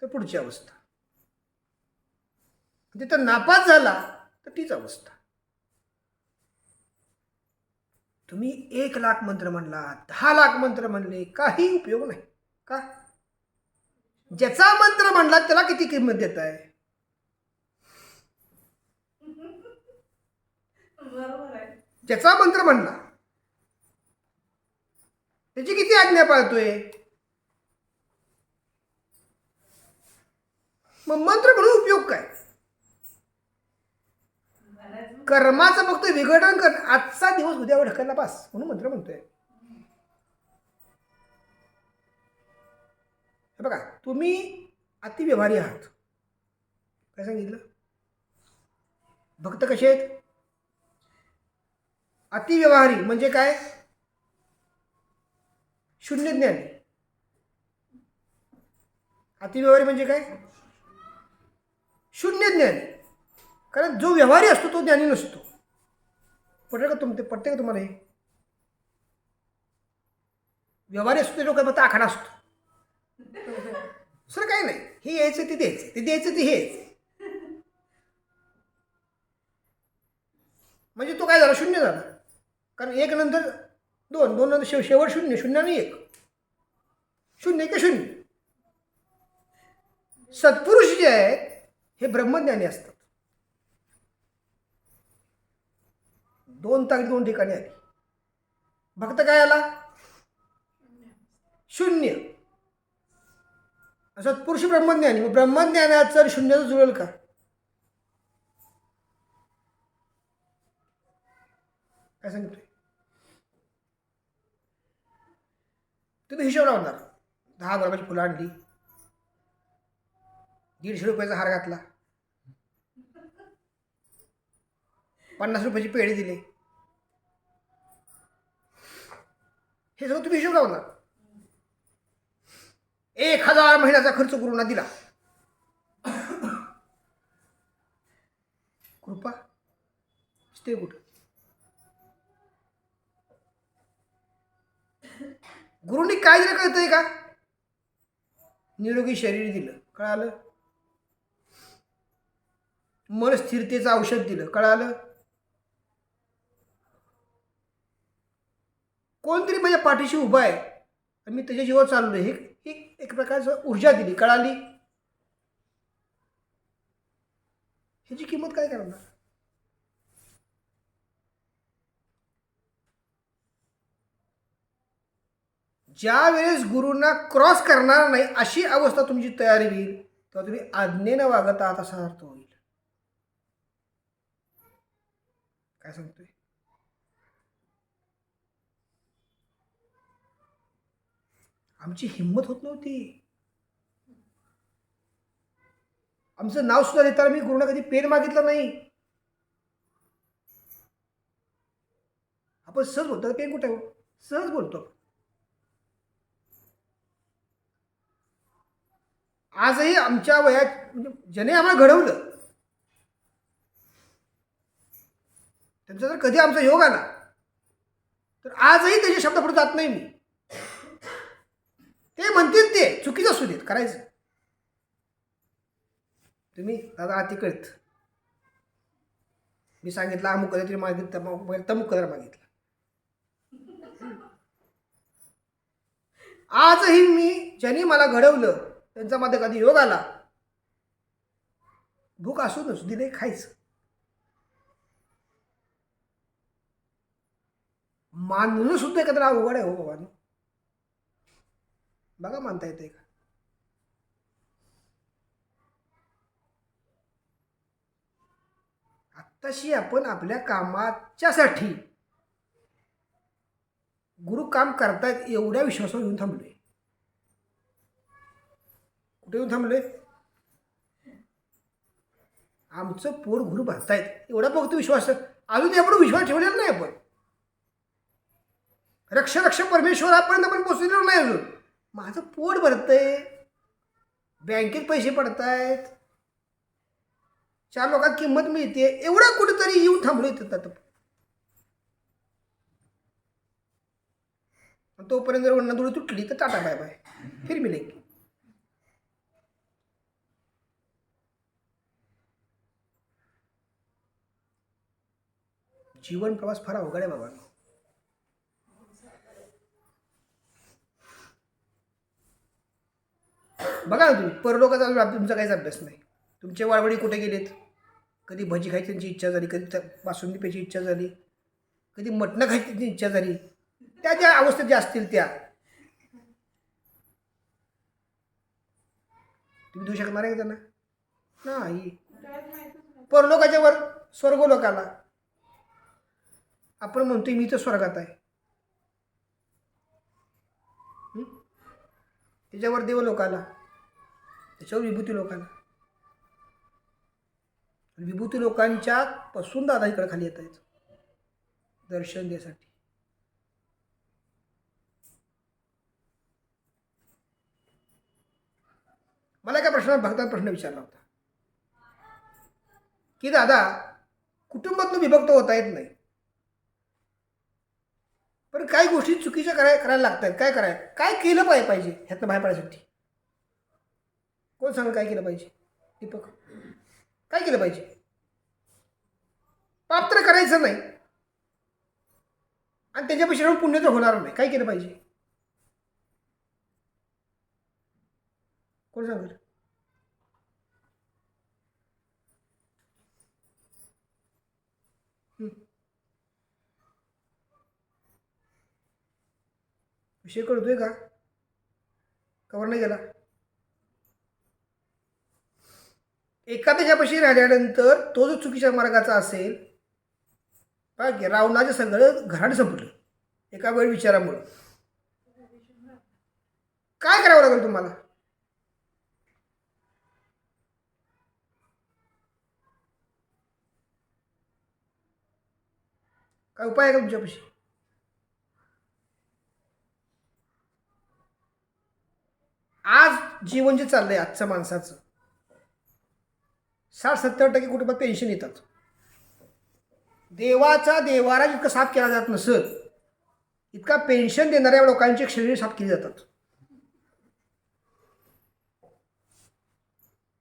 A: तर पुढची अवस्था, तिथं नापास झाला तर तीच अवस्था. तुम्ही 1 लाख मंत्र म्हणला, 10 लाख मंत्र म्हणले, काही उपयोग नाही. का? ज्याचा मंत्र म्हणला त्याला किती किंमत देत आहे? ज्याचा मंत्र म्हणला त्याची किती आज्ञा पाळतोय? मग मंत्र म्हणून उपयोग काय? कर्माचं फक्त विघटन कर. आजचा दिवस उद्यावर ढकलला पास म्हणून मंत्र म्हणतोय. हे बघा, तुम्ही अतिव्यवहारी आहात. काय सांगितलं? भक्त कसे आहेत? अतिव्यवहारी म्हणजे काय? शून्य ज्ञानी. अतिव्यवहारी म्हणजे काय? शून्य ज्ञानी. कारण जो व्यवहारी असतो तो ज्ञानी नसतो. पटते का तुम्हाला हे? व्यवहारी असतो ते लोक फक्त आखाडा असतो. दुसरं काही नाही. हे यायचं ते द्यायचं, ते द्यायचं ते हे यायचं. म्हणजे तो काय झाला? शून्य झाला. कारण एक नंतर दोन, दोन नंतर शेवट शून्य, शून्याने एक, शून्य का शून्य. सत्पुरुष जे आहेत हे ब्रह्मज्ञानी असतात. दोन ताकद दोन ठिकाणी आली. भक्त काय आला? शून्य. सत्पुरुष ब्रह्मज्ञानी. मग ब्रह्मज्ञानाचं शून्याचं जुळेल का? काय सांगितलं? तुम्ही हिशोब लावणार. 10 गुलाबाची फुलं आणली, 150 रुपयाचा हार घातला, 50 रुपयाची पेढी दिली, हे सगळं तुम्ही हिशोब लावणार. 1000 महिन्याचा खर्च गुरुंना दिला. कृपा ते कुठं? गुरुंनी काय दिलं कळतंय का? निरोगी शरीर दिलं, कळालं? मन स्थिरतेचं औषध दिलं, कळालं? कोणतरी माझ्या पाठीशी उभा आहे आणि मी त्याच्या जीवावर चाललोय, हे एक प्रकारचं ऊर्जा दिली, कळाली? ह्याची किंमत काय करणार? ज्या वेळेस गुरुंना क्रॉस करणार नाही अशी अवस्था तुमची तयारी होईल तेव्हा तुम्ही आज्ञेनं वागत आहात असा अर्थ होईल. काय सांगतोय? आमची हिंमत होत नव्हती. आमचं नाव सुद्धा देताना मी गुरुंना कधी पेन मागितलं नाही. आपण सहज बोलतो. पेन कुठे आहे? सहज बोलतो. आजही आमच्या वयात म्हणजे ज्याने आम्हाला घडवलं त्यांचा जर कधी आमचा योग आला तर आजही त्याच्या शब्दापुढे जात नाही मी. ते म्हणतील ते चुकीचं असू देत, करायचं. तुम्ही दादा अति कळत, मी सांगितलं अमुक कधी तरी मागितलं, तमुक कलर मागितलं. आजही मी ज्यांनी मला घडवलं त्यांचा मध्ये कधी योग आला, भूक असू नसू दिले खायचं. मानणं सुद्धा एकत्र अवघड आहे हो बाबांनो. बघा मानता येते का? आत्ताशी आपण आपल्या कामाच्यासाठी गुरु काम करतायत एवढ्या विश्वासावर येऊन थांबलोय. कुठे येऊन थांबलोय? आमचं पोट गुरु भरतायत एवढा फक्त विश्वास. अजून आपण विश्वास ठेवलेला नाही. आपण रक्ष परमेश्वरापर्यंत आपण पोचलेलो नाही अजून. माझं पोट भरतंय, बँकेत पैसे पडतायत, 4 लोकांना किंमत मिळते, एवढं कुठेतरी येऊन थांबलोय तिथं. तोपर्यंत जर वर्ण धुळी तुटली तर टाटा बाय बाय, फिर मिलेंगे. जीवन प्रवास फार अवघड आहे बाबा. बघा ना तुम्ही, परलोकाचा तुमचा काहीच अभ्यास नाही. तुमचे वाळवडी कुठे गेलेत? कधी भजी खायची त्यांची इच्छा झाली, कधी बासुंदी प्यायची इच्छा झाली, कधी मटणं खायची त्यांची इच्छा झाली. त्या ज्या अवस्थेत ज्या असतील त्या तुम्ही देऊ शकणार आहे त्यांना? नाही. परलोकाच्या वर स्वर्गलोकाला आपण म्हणतोय मी तर स्वर्गात आहे, त्याच्यावर देवलोकाला, त्याच्यावर विभूती लोकाला. विभूती लोकांच्या पासून दादा इकडे खाली येत आहेत दर्शन द्यासाठी. मला एका भक्तांना प्रश्न विचारला होता. की दादा कुटुंबातून विभक्त होता येत नाही, पण काही गोष्टी चुकीच्या करायला लागतात. काय केलं पाहिजे ह्यातनं बाहेर पडायसाठी? कोण सांग काय केलं पाहिजे? दीपक, काय केलं पाहिजे? पाप तर करायचं नाही आणि त्याच्यापेक्षा राहून पुण्य तर होणार नाही. काय केलं पाहिजे? कोण सांगेल? विषय कळतोय का? कवर नाही गेला? एखाद्याच्यापाशी राहिल्यानंतर तो जो चुकीच्या मार्गाचा असेल, की रावणाचं सगळं घराणं संपलं एका वेळ विचारामुळे. काय करावं लागेल तुम्हाला? काय उपाय आहे का तुमच्यापाशी? आज जीवन जे चाललंय आजच्या माणसाचं, 60-70% कुटुंबात पेन्शन येतात. देवाचा देवारा जितका साफ केला जात नसत, इतका पेन्शन देणाऱ्या लोकांची शरीर साफ केली जातात.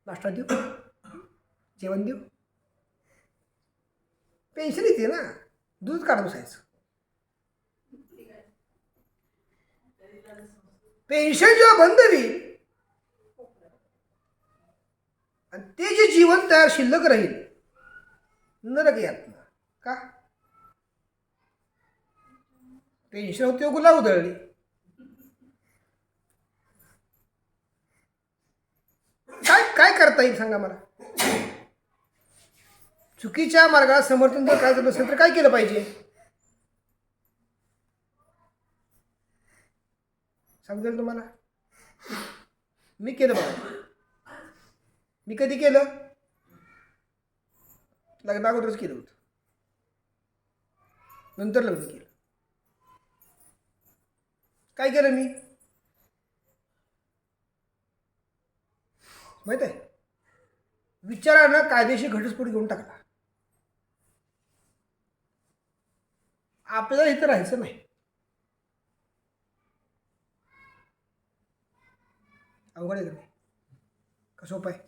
A: नाश्ता देऊ, जेवण देऊ, पेन्शन येते ना, दूध काढून बसायचं. पेन्शन जेव्हा बंद होईल आणि ते जे जीवन तयार शिल्लक राहील, नरक यातना. का? पेन्शन होती गुलाब उधळली. काय करता येईल सांगा मला? चुकीच्या मार्गाला समर्थन जर करायचं नसेल तर काय केलं पाहिजे? समजेल तुम्हाला? मी केलं बघा. मी कधी केलं? लग्ना अगोदरच केलं होतं, नंतर लग्न केलं. काय केलं मी माहित आहे? विचारानं कायदेशीर घटस्फोट घेऊन टाकला. आपल्याला इथं राहायचं नाही. अवघड आहे का नाही? कसं उपाय?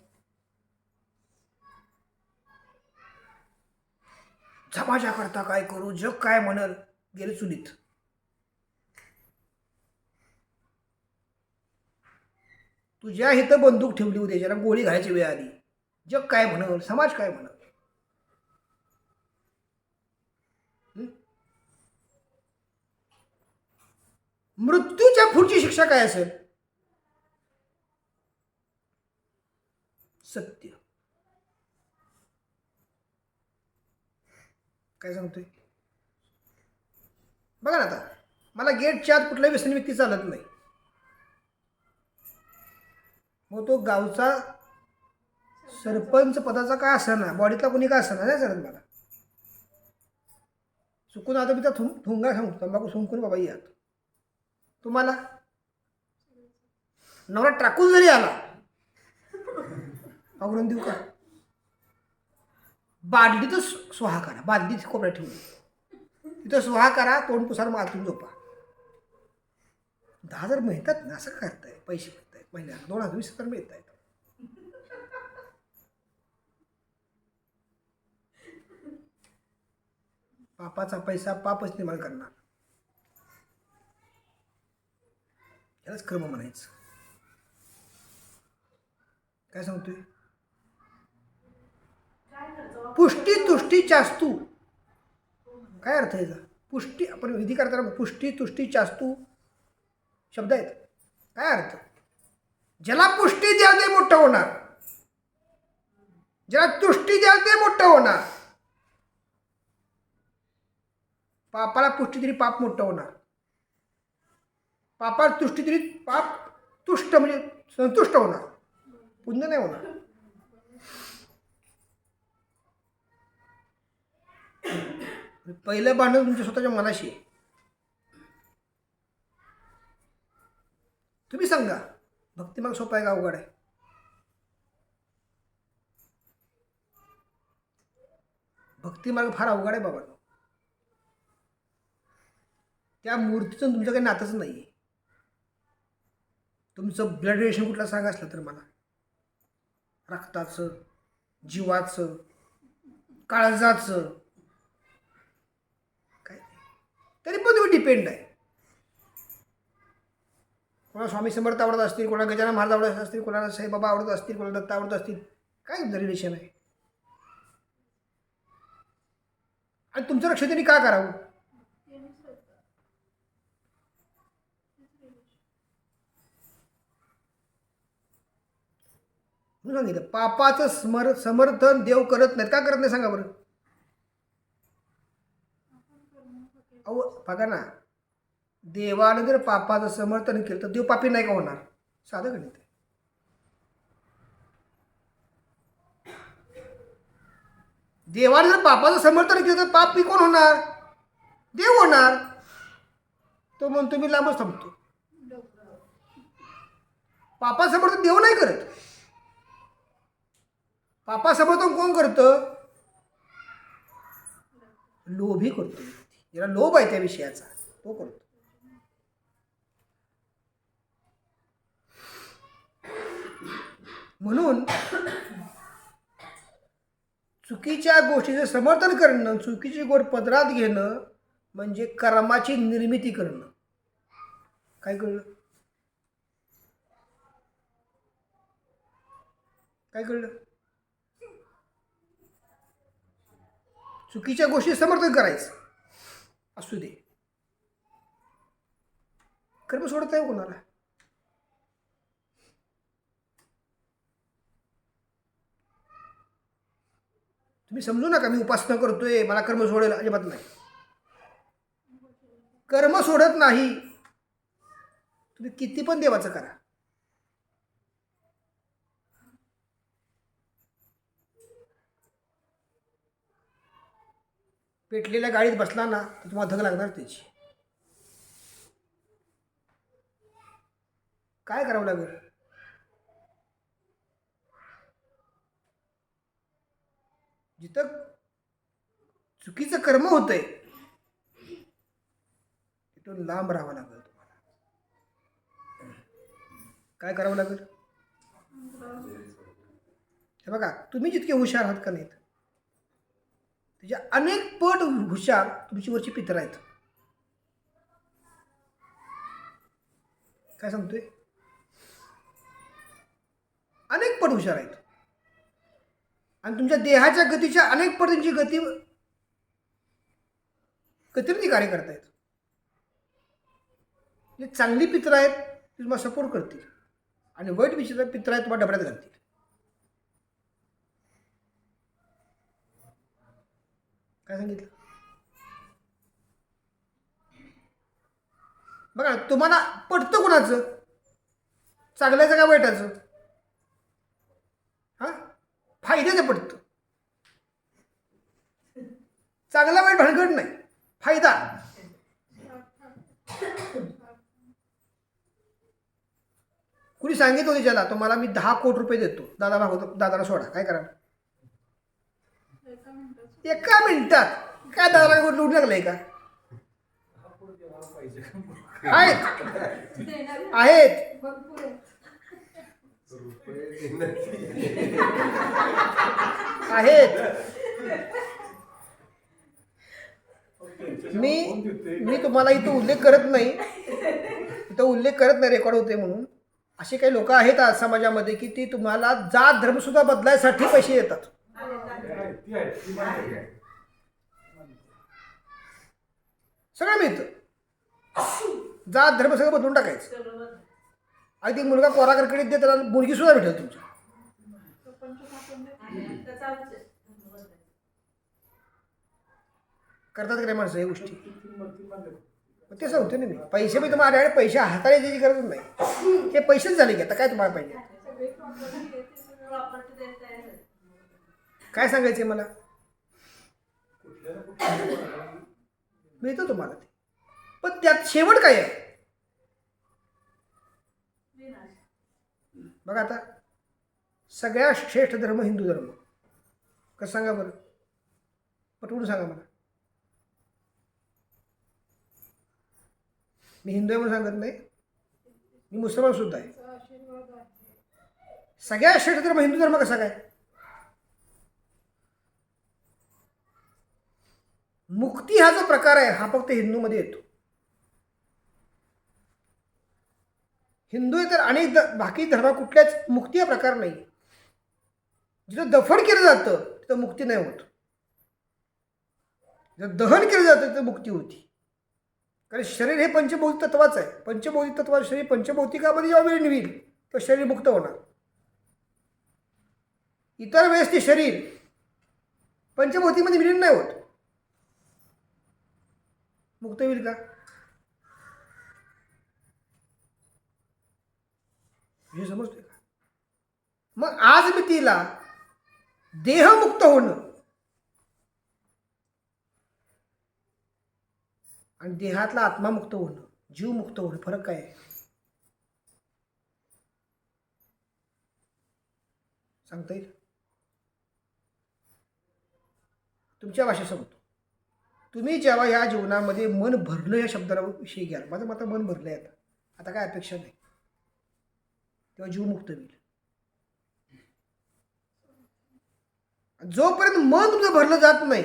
A: समाजा करता काय करू, जग काय म्हणल, गेले चुलीत. तुझ्या इथं बंदूक ठेवली होती, ज्याला गोळी घालायची वेळ आली, जग काय म्हणल, समाज काय म्हणल. मृत्यूच्या पुढची शिक्षा काय असेल? सत्य. काय सांगतोय? बघा ना, आता मला गेटच्या आत कुठलाही व्यसनी व्यक्ती चालत नाही. मग तो गावचा सरपंच पदाचा काय असना, बॉडीतला कोणी काय असना, नाही चालत मला. चुकून आता मी त्या थुंगा सांगतो, तंबाखू सुंकून बाबा यात. तुम्हाला नवरा टाकून जरी आला, आवरून देऊ का? बादलीतच स्वाहा करा, बादलीत कोपऱ्यात ठेवून तिथं स्वाहा करा, तोंड पुसार मारून झोपा. 10,000 मिळतात ना, असं करताय? पैसे मिळत आहेत महिन्याला, 20,000 मिळत आहेत. पापाचा पैसा पापच निर्माण करणार, यालाच कर्म म्हणायचं. काय सांगतोय? पुष्टी तुष्टी चास्तू, काय अर्थ आहे याचा? पुष्टी, आपण विधी करताना पुष्टी तुष्टी चास्तू शब्द आहेत. काय अर्थ? ज्याला पुष्टी द्याल ते मोठं होणार, ज्याला तुष्टी द्याल ते मोठं होणार. पापाला पुष्टी दिली पाप मोठं होणार, पापाला तुष्टी दिली पाप तुष्ट म्हणजे संतुष्ट होणार, पुण्य नाही होणार. पहिलं भांडण तुमच्या स्वतःच्या मनाशी. तुम्ही सांगा, भक्तिमार्ग सोपा आहे का अवघड आहे? भक्ती मार्ग फार अवघड आहे बाबा. त्या मूर्तीचं तुमचं काही नातंच नाही आहे. तुमचं ब्लड रिलेशन कुठलं सांगा असलं तर मला, रक्ताचं, जीवाचं, काळजाचं, काय तरी पण तुम्ही डिपेंड आहे. कोणाला स्वामी समर्थ आवडत असतील, कोणाला गजानन महाराज आवडत असतील, कोणाला साईबाबा आवडत असतील, कोणाला दत्त आवडत असतील, काय तुमचं रिलेशन आहे. आणि तुमचं रक्षण त्यांनी का करावं. म्हणून सांगितलं पापाचं समर्थन देव करत नाहीत. का करत नाही सांगा बरं. अहो बघा ना, देवानं जर पापाचं समर्थन केलं तर देव पापी नाही का होणार. साधं गणित आहे. देवाने जर पापाचं समर्थन केलं तर पापी कोण होणार. देव होणार. तो म्हणतो मी लांबच थांबतो. पापा समर्थन देव नाही करत. पापा समर्थन कोण करतं. लोभी करतो. ज्याला लोभ आहे त्या विषयाचा तो करतो. म्हणून चुकीच्या गोष्टीचं समर्थन करणं, चुकीची गोष्ट पदरात घेणं म्हणजे कर्माची निर्मिती करणं. काय कळलं. काय कळलं. चुकीच्या गोष्टी समर्थन करायचं असू दे. कर्म सोडत आहे कोणाला. तुम्ही समजू नका मी उपासना करतोय मला कर्म सोडेल. अजिबात नाही. कर्म सोडत नाही. तुम्ही किती पण देवाचं करा. पेटलेल्या गाडीत बसला ना तर तुम्हाला धग लागणार त्याची. काय करावं लागेल. जिथं चुकीचं कर्म होतंय तिथून लांब राहावं लागेल तुम्हाला. काय करावं लागेल. हे बघा तुम्ही जितके हुशार आहात का नाहीत त्याच्या अनेक पट हुशार तुमची वरची पितर आहेत. काय सांगतोय. अनेक पट हुशार आहेत. आणि तुमच्या देहाच्या गतीच्या अनेक पट त्यांची गतीने कार्य करतायत. जे चांगली पित्र आहेत ती तुम्हाला सपोर्ट करतील आणि वाईट विचित्र पित्र आहेत तुम्हाला डबऱ्यात घालतील. काय सांगितलं. बघा तुम्हाला पटतं कोणाचं, चांगल्याचं का वाईटाचं. हा फायद्याचं पटतं. चांगला वाईट भानगड नाही, फायदा. कुणी सांगितलं होतं ज्याला तुम्हाला मी 10 कोटी रुपये देतो, दादा मागवतो, दादाला सोडा. काय करा. एका मिनिटात काय दादाला लुटू लागलंय का. आहेत मी तुम्हाला इथं उल्लेख करत नाही, रेकॉर्ड होते म्हणून. असे काही लोक आहेत आज समाजामध्ये की ती तुम्हाला जात धर्म सुद्धा बदलायसाठी पैसे देतात. सगळं मिळतं. जात धर्म सगळं बदलून टाकायचं. अगदी मुलगा कोरा कडकडीत दे त्याला मुलगी सुद्धा भेटेल तुमची. करतात का माणसं या गोष्टी. ते सांगतो ना मी. पैसे मी तुम्हाला पैसे हाताने द्यायची गरज नाही. हे पैसेच झाले की आता काय तुम्हाला पाहिजे. काय सांगायचे मला. मिळतं तुम्हाला ते. पण त्यात शेवट काय आहे. बघा आता सगळ्यात श्रेष्ठ धर्म हिंदू धर्म. कसं सांगा बरं. पटवून सांगा मला. मी हिंदू आहे म्हणून सांगत नाही, मी मुसलमान सुद्धा आहे. सगळ्या श्रेष्ठ धर्म हिंदू धर्म कसा काय? मुक्ती हा जो प्रकार आहे हा फक्त हिंदूमध्ये येतो. हिंदू आहे तर अनेक बाकी धर्म कुठल्याच मुक्ती हा प्रकार नाही. जिथं दफन केलं जातं तिथं मुक्ती नाही होत, जर दहन केलं जातं तिथं मुक्ती होती. कारण शरीर हे पंचभौतिक तत्वाचं आहे. पंचभौतिक तत्वाचं शरीर पंचभौतिकामध्ये जेव्हा वेळ निघेल तर शरीर मुक्त होणार. इतर वेळेस ते शरीर पंचभौतिकमध्ये विलीन नाही होत, मुक्त होईल का? हे समजतोय का? मग आज मी तिला देहमुक्त होणं आणि देहातला आत्मामुक्त होणं, जीव मुक्त होणं, फरक काय आहे सांगता येईल? तुमच्या भाषेत सांगतो. तुम्ही जेव्हा ह्या जीवनामध्ये मन भरलं या शब्दाला विषयी घ्याल, माझं मात्र मन भरलं आहे, आता काय अपेक्षा नाही, तेव्हा जीव मुक्त होईल. जोपर्यंत मन तुमचं भरलं जात नाही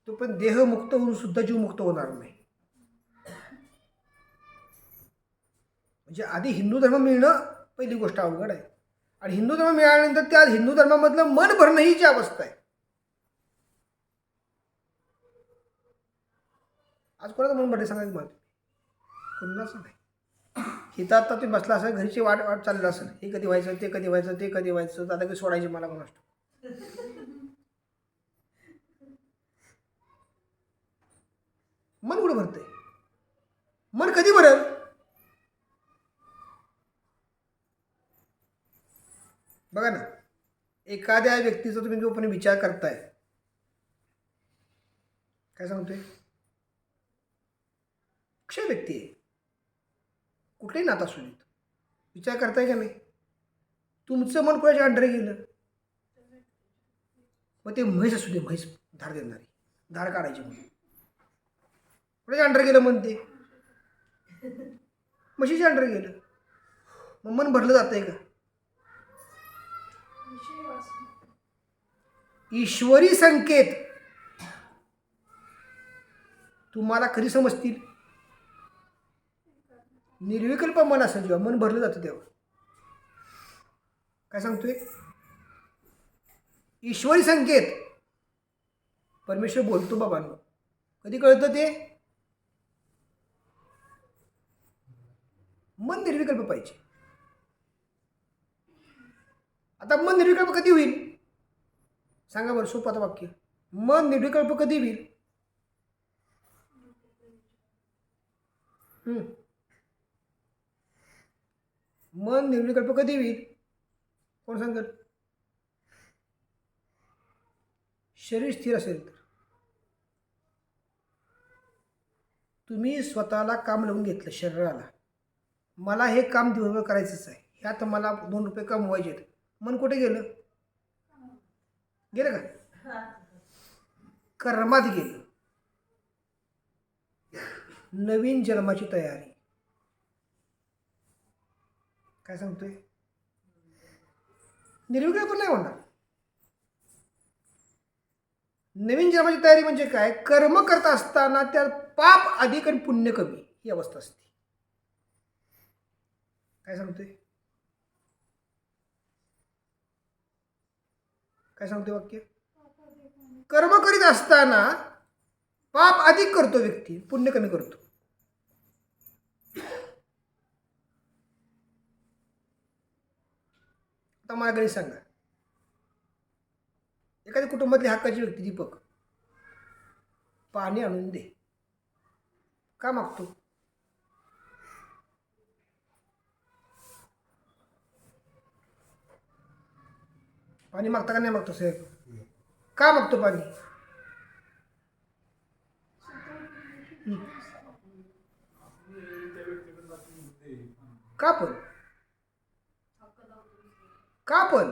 A: तोपर्यंत देह मुक्त होऊन सुद्धा जीव मुक्त होणार नाही. म्हणजे आधी हिंदू धर्म मिळणं पहिली गोष्ट अवघड आहे, आणि हिंदू धर्म मिळाल्यानंतर त्या हिंदू धर्मामधलं मन भरणं ही जी अवस्था आहे. आज कोणाचं मन भरले सांगायचं मला? कोणाचं नाही. हिथं आता तुम्ही बसला असेल, घरीची वाट वाट चाललं असेल, हे कधी व्हायचं, ते कधी व्हायचं, ते कधी व्हायचं, दादा कधी सोडायचे मला कोण असतो. मन कुठं भरतंय? मन कधी भरल? बघा ना, एखाद्या व्यक्तीचा तुम्ही जो पण विचार करताय, काय सांगतोय? अक्षय व्यक्ती आहे, कुठलेही नातं असू देत, विचार करताय का नाही? तुमचं मन कोणाच्या अंडर गेलं, मग ते म्हैस असू दे, म्हैस धार देणारी, धार काढायची म्हणून कोणाच्या अंडर गेलं मन, ते म्हशीच्या अंडर गेलं, मग मन भरलं जातंय का? ईश्वरी संकेत तुम्हाला कधी समजतील? निर्विकल्प मन असं जेव्हा मन भरलं जातं तेव्हा. काय सांगतोय? ईश्वरी संकेत परमेश्वर बोलतो बाबांनो. कधी कळतं ते? मन निर्विकल्प पाहिजे. आता मन निर्विकल्प कधी होईल सांगा बरं, सोपं वाक्य. मन निर्विकल्प कधी होईल? मन निर्विकल्प कधी होईल कोण सांगत? शरीर स्थिर असेल तर. तुम्ही स्वतःला काम लावून घेतलं, शरीराला, मला हे काम दिवसभर करायचंच आहे, ह्यात मला 2 रुपये कमवायचे आहेत, मन कुठे गेलं? गेलं का? कर्मात गेलं. नवीन जन्माची तयारी. काय सांगतोय? निर्विकल्प नाही होणार. नवीन जन्माची तयारी म्हणजे काय? कर्म करत असताना त्या पाप अधिक आणि पुण्य कमी ही अवस्था असते. काय सांगतोय? काय सांगतोय वाक्य? कर्म करीत असताना पाप अधिक करतो व्यक्ती, पुण्य कमी करतो. आता मला गणित सांगा, एखाद्या कुटुंबातली हक्काची व्यक्ती दीपक पाणी आणून दे का मागतो? पाणी मागता का नाही मागतो साहेब? का मागतो पाणी? का पण? का पण?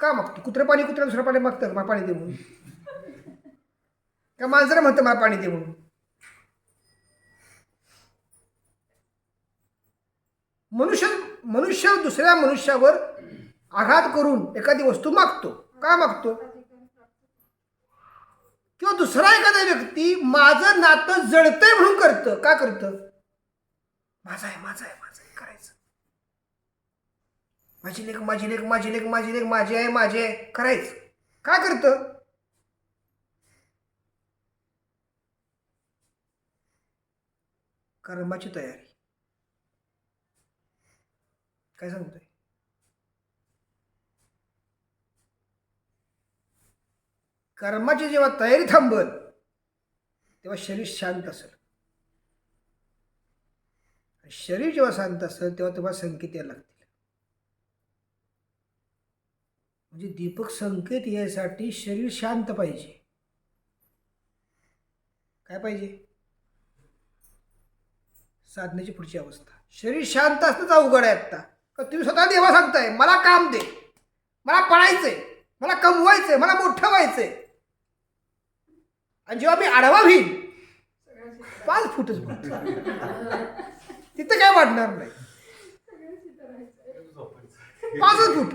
A: का मागतो? कुत्रं पाणी कुत्र्याला दुसरं पाणी मागतं, मला पाणी दे म्हणून? का मांजरं म्हणतं मला पाणी दे म्हणून? मनुष्य दुसऱ्या मनुष्यावर आघात करून एखादी वस्तू मागतो. का मागतो? किंवा दुसरा एखादा व्यक्ती माझं नातं जळतंय म्हणून करतं. का करतं? माझा आहे करायचं. माझी लेक माझी आहे करायचं. काय करतं? कर्माची तयारी. काय सांगतोय? कर्माची जेव्हा तयारी थांबल तेव्हा शरीर शांत असेल. शरीर जेव्हा शांत असेल तेव्हा तुम्हाला संकेत यायला लागतील. म्हणजे दीपक संकेत यासाठी शरीर शांत पाहिजे. काय पाहिजे? साधनेची पुढची अवस्था. शरीर शांत असणंच अवघड आहे आता. का तुम्ही स्वतः देवा सांगताय मला काम दे, मला पळायचंय, मला कमवायचंय, मला मोठं व्हायचंय. आणि जेव्हा मी आडवा व्हीन 5 फूटच तिथं काय वाढणार नाही. 5 फूट.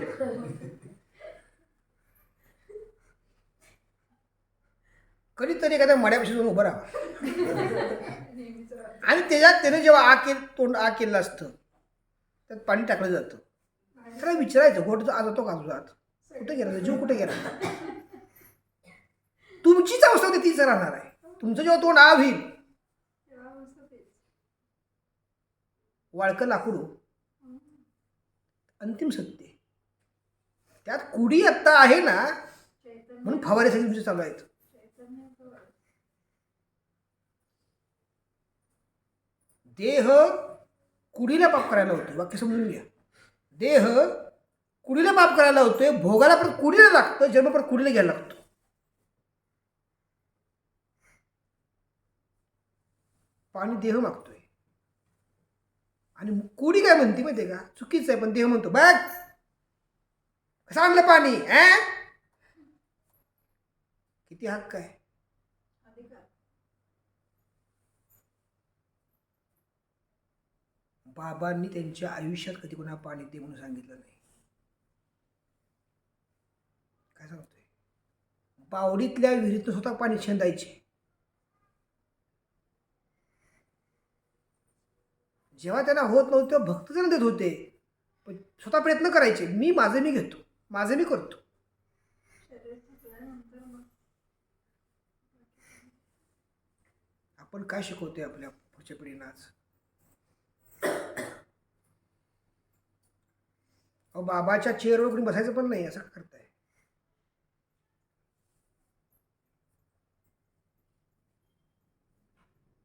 A: कधीतरी एखाद्या मड्यापाशी जाऊन उभं राहा आणि त्याने जेव्हा तोंड केलं असतं त्यात पाणी टाकलं जातं. त्याला विचारायचं घोट आज होतो का तुझा? कुठे गेला जीव? कुठे गेला? तुमचीच अवस्था होती तीच राहणार आहे. तुमचं जेव्हा तोंड होईल वाळकं लाकूड अंतिम सत्य. त्यात कुडी आत्ता आहे ना म्हणून फवाऱ्यासाठी तुमचे चालू आहेत. देह कुडीला पाप करायला होतो. वाक्य समजून घ्या. देह कुडीला पाप करायला होतोय. भोगाला परत कुडीला लागतं. जन्म परत कुडीला घ्यायला लागतो. पाणी देह मागतोय आणि कुडी काय म्हणते माहितीये का? चुकीचं आहे. पण देह म्हणतो बघ कसं आणलं पाणी. किती हक्क आहे? बाबांनी त्यांच्या आयुष्यात कधी कोणाला पाणी दे म्हणून सांगितलं नाही. काय सांगतोय? बावडीतल्या विहिरीतून स्वतः पाणी शेंदायचे. जेव्हा त्यांना होत नव्हतं तेव्हा भक्तजन देत होते. पण स्वतः प्रयत्न करायचे. माझं मी घेतो, माझं मी करतो. आपण काय शिकवतोय आपल्या पुढच्या पिढीला आज? बाबाच्या चेअरवर कोणी बसायचं पण नाही असं करताय.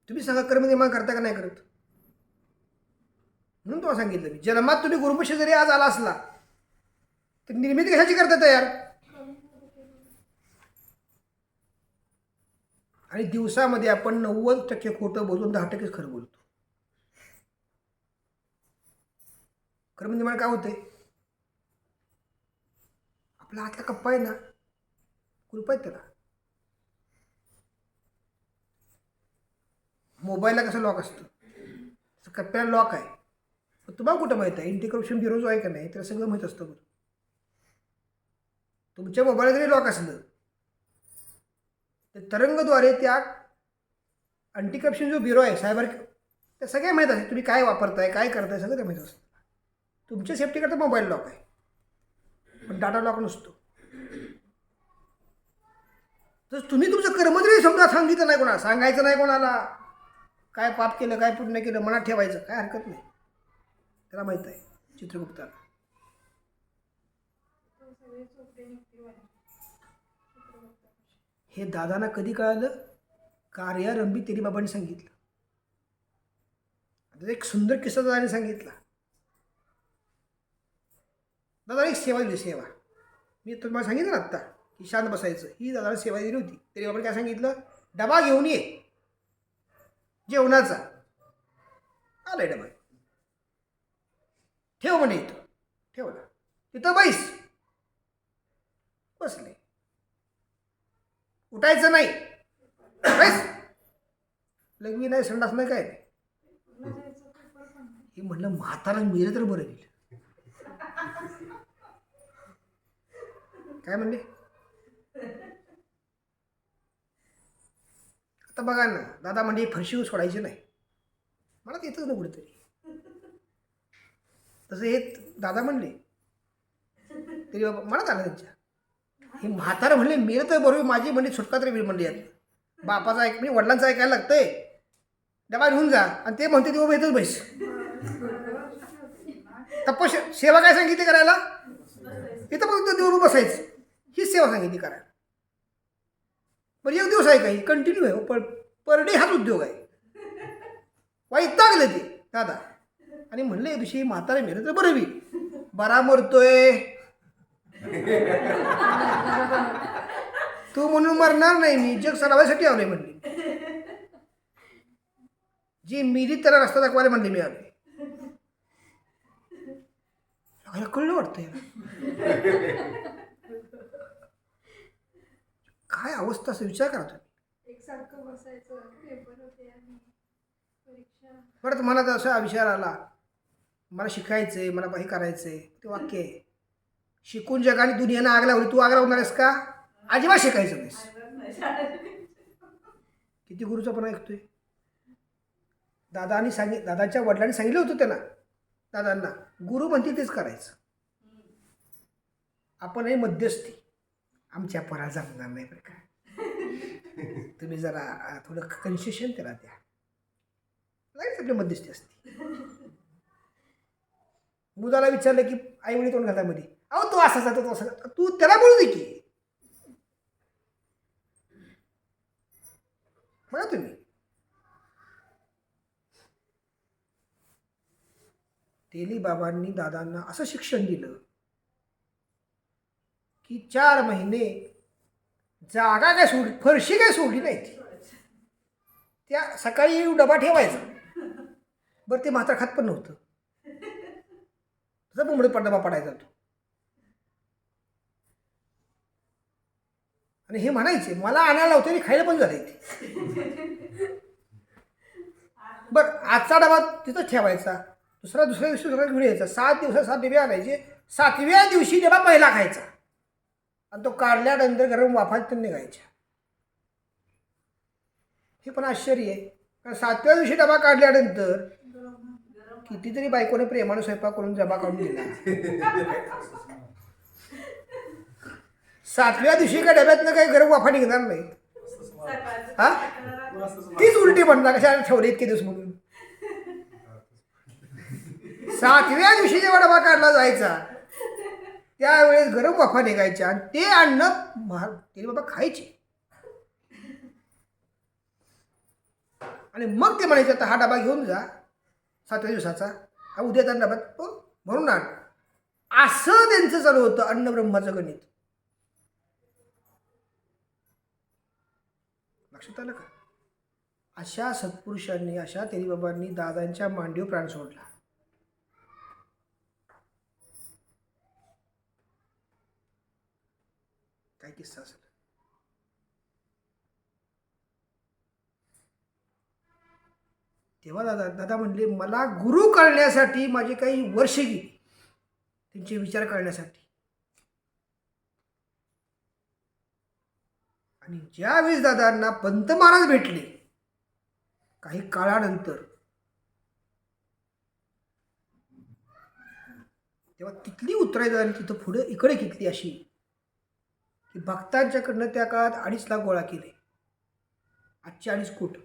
A: तुम्ही सांगा कर्म निर्माण करता का नाही करत? म्हणून तुम्हाला सांगितलं मी जन्मात तुम्ही गुरुपशी जरी आज आला असला तर निर्मिती कशाची करता तयार? आणि दिवसामध्ये आपण 90% खोटं बोलून 10% खरं बोलतो. कर्म निर्माण काय होते? आपला हातला कप्पा आहे ना, कृपा आहे त्याला. मोबाईलला कसं लॉक असतं तसं कप्प्याला लॉक आहे. पण तुम्हाला कुठं माहीत आहे? इंटिक्रप्शन ब्युरो जो आहे का नाही त्याला सगळं माहीत असतं. तुमच्या मोबाईलला जरी लॉक असलं तर तरंगद्वारे त्या अँटी जो ब्युरो आहे सायबर त्या सगळ्या माहीत असते. तुम्ही काय वापरताय, काय करताय, सगळं ते माहीत असतं. तुमच्या सेफ्टीकरता मोबाईल लॉक आहे पण डाटा लॉक नसतो. तर तुम्ही तुमचं कर्म जरी समजा सांगितलं नाही कोणाला, सांगायचं नाही कोणाला, काय पाप केलं काय पुण्य केलं मनात ठेवायचं काय हरकत नाही. त्याला माहीत आहे चित्रगुप्ताला. हे दादांना कधी कळालं? कार्यारंभी तेरी बाबांनी सांगितलं. एक सुंदर किस्सा दादाने सांगितला. दादा एक सेवा दिली. सेवा मी तुम्हाला सांगितलं ना आत्ता की शांत बसायचं. ही दादाने सेवा दिली होती. तरी बाबांनी काय सांगितलं? डबा घेऊन ये जेवणाचा. आलाय डबा, ठेव म्हणे इथं. ठेवला. तिथं बैस. बसले. उठायचं नाही. बस. लग्न नाही, संडास नाही, काय नाही. हे म्हणलं म्हातारा मेलं तर बरं गेलं. काय म्हणले? आता बघा ना, दादा म्हणजे फरशी सोडायची नाही. मला येतच ना कुठेतरी. तसं हे दादा म्हणले तरी बाबा मनात आलं त्यांच्या. हे म्हातारं म्हणले मेलं तर बरोबर, माझी म्हणजे सुटका तरी मी म्हणली यात. बापाचा ऐक म्हणजे वडिलांचं ऐकायला लागतंय. डबा घेऊन जा आणि ते म्हणते ते बाबा येतच बैस. सेवा काय सांगितली करायला? इथं फक्त देव बसायचं, हीच सेवा सांगितली करायला. बरं एक दिवस आहे काही कंटिन्यू आहे, पर डे हाच उद्योग आहे. वैतागलं ते दादा आणि म्हणलं एक दिवशी म्हातारे मेलं तर बरं. बरा मरतोय तू म्हणून मरणार नाही, मी जग सरावासाठी आलोय म्हणली. जी मिली त्याला रस्ता दाखवायला म्हणली मी आलोय. कळलं वाटतंय काय अवस्था असं विचार करा तुम्ही. परत मनात असा विचार आला, मला शिकायचंय, मला हे करायचंय. ते वाक्य आहे, शिकून जगाने दुनियानं आग लावली, तू आग लावणार आहेस का? अजिबात शिकायचं नाहीस. किती गुरुचं पण ऐकतोय. दादाच्या वडिलांनी सांगितलं होतं त्यांना, दादांना गुरु म्हणते तेच करायचं. आपण हे मध्यस्थी, आमच्या परा जमणार नाही बरं का, तुम्ही जरा थोडं कन्सेशन त्याला द्या. लगेच आपली मध्यस्थी असते. मुलाला विचारलं की आई वडील तोंड घातामध्ये, अहो तो असा जातो, तो असा, तू त्याला बोलू दे की. बघा तुम्ही, तेली बाबांनी दादांना असं शिक्षण दिलं की 4 महिने जागा काय सोडली, फरशी काय सोडली नाही ती. त्या सकाळी डबा ठेवायचा. बरं ते म्हातार खात पण नव्हतं, तसं बोंबडे डबा पडायचा तो. आणि हे म्हणायचे मला आणायला लावते आणि खायला पण झाले ते. बरं आजचा डबा तिथंच ठेवायचा, दुसऱ्या दिवशी घेऊन यायचा. 7 दिवसात 7 डबे आणायचे. 7व्या दिवशी डबा पहिला खायचा आणि तो काढल्यानंतर गरम वाफात पण निघायच्या. हे पण आश्चर्य आहे, कारण 7व्या दिवशी डबा काढल्यानंतर कितीतरी बायकोने प्रेमाने स्वयंपाक करून डबा काढून दिला. 7व्या दिवशी काय डब्यातनं काही गरम वाफा निघणार नाही. हा तीच उलटी म्हणणार कशा ठेवले इतके दिवस म्हणून. 7व्या दिवशी जेव्हा डबा काढला जायचा त्यावेळेस गरम वाफा निघायच्या आणि ते अन्न ते बाबा खायचे. आणि मग ते म्हणायचे आता हा डबा घेऊन जा 7व्या दिवसाचा, हा उद्याचा डबा तो भरून आण. असं त्यांचं चालू होतं अन्न ब्रह्माचं गणित. लक्षात आलं का? अशा सत्पुरुषांनी, अशा तेली बाबांनी दादांच्या मांडीवर प्राण सोडला. काय किस्सा असेल. तेव्हा दादा म्हणले मला गुरु करण्यासाठी माझी काही वर्ष गेली त्यांचे विचार करण्यासाठी. आणि ज्यावेळेस दादांना पंत महाराज भेटले काही काळानंतर, तेव्हा तिथली उतरायचं आणि तिथं पुढे इकडे घेतली अशी की भक्तांच्याकडनं त्या काळात 2.5 लाख गोळा केले. आजचे 2.5 कोटी.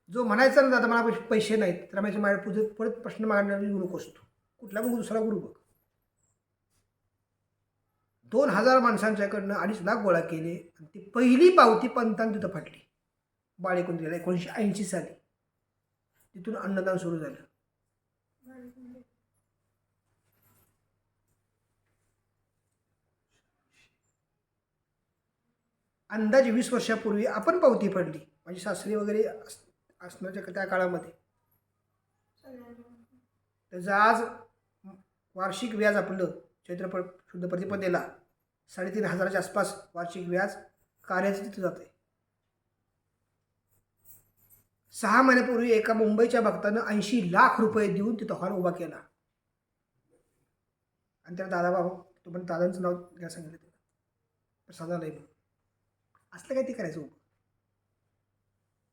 A: जो म्हणायचा ना दादा मला पैसे नाहीत, तर माझ्या माझ्या पुढे परत प्रश्न मांडणारा गुरु असतो. कुठला पण दुसरा गुरु बघ. 2000 माणसांच्याकडनं 2.5 लाख गोळा केले आणि ती पहिली पावती पंतांनी तिथं फाटली. 1980 साली तिथून अन्नदान सुरू झालं. अंदाजे 20 वर्षापूर्वी आपण पावती पडली. माझी सासरी वगैरे असण्याच्या त्या काळामध्ये. त्याचं आज वार्षिक व्याज आपलं शुद्ध प्रतिपदेला 3,500च्या आसपास वार्षिक व्याज कार्याचं तिथं जाते. 6 महिन्यापूर्वी एका मुंबईच्या भक्तानं 80 लाख रुपये देऊन तिथं हॉल उभा केला आणि त्याला दादाबाबा तो पण दादांचं नाव घ्या सांगितलं त्याला प्रसादालय म्हणून. असलं काय ते करायचं उभं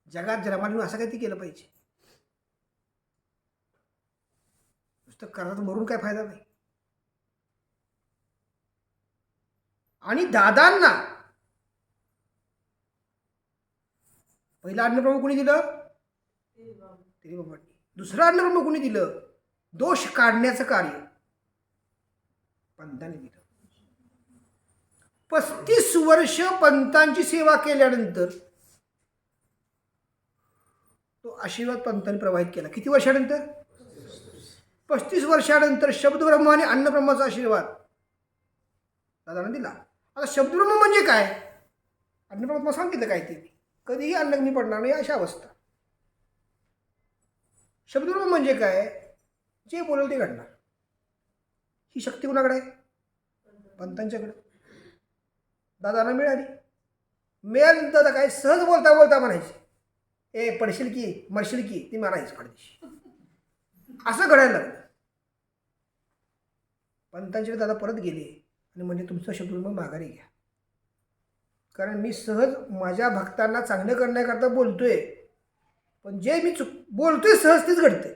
A: जगात जन्माला असं काय ते केलं पाहिजे. नुसतं कर्जात मरून काय फायदा नाही. आणि दादांना पहिला अन्नप्रमुख कोणी दिलं? तेरी बाबांनी. दुसरं अन्नप्रमुख कोणी दिलं? दोष काढण्याचं कार्य पंतांनी दिलं. 35 वर्ष पंतांची सेवा केल्यानंतर तो आशीर्वाद पंतांनी प्रवाहित केला. किती वर्षानंतर? 35 वर्षानंतर शब्दब्रह्म आणि अन्नब्रह्माचा आशीर्वाद दादांना दिला. आता शब्दब्रह्म म्हणजे काय? अन्नब्रह्म सांगितलं काय ते कधीही अन्न कमी पडणार नाही अशा अवस्था. शब्दब्रह्म म्हणजे काय? जे बोलेल ते घडणार. ही शक्ती कुणाकडे आहे? पंतांच्याकडे. दादांना मिळाली. मिळाली दादा काय सहज बोलता बोलता म्हणायचे ए पडशील की मरशील की ती मारायची पडदिशी. असं घडायला लागलं. पंतांच्याकडे दादा परत गेले आणि म्हणजे तुमचा शब्दब्रह्म माघारी घ्या, कारण मी सहज माझ्या भक्तांना चांगलं करण्याकरता बोलतोय, पण जे मी बोलतोय सहज तेच घडते.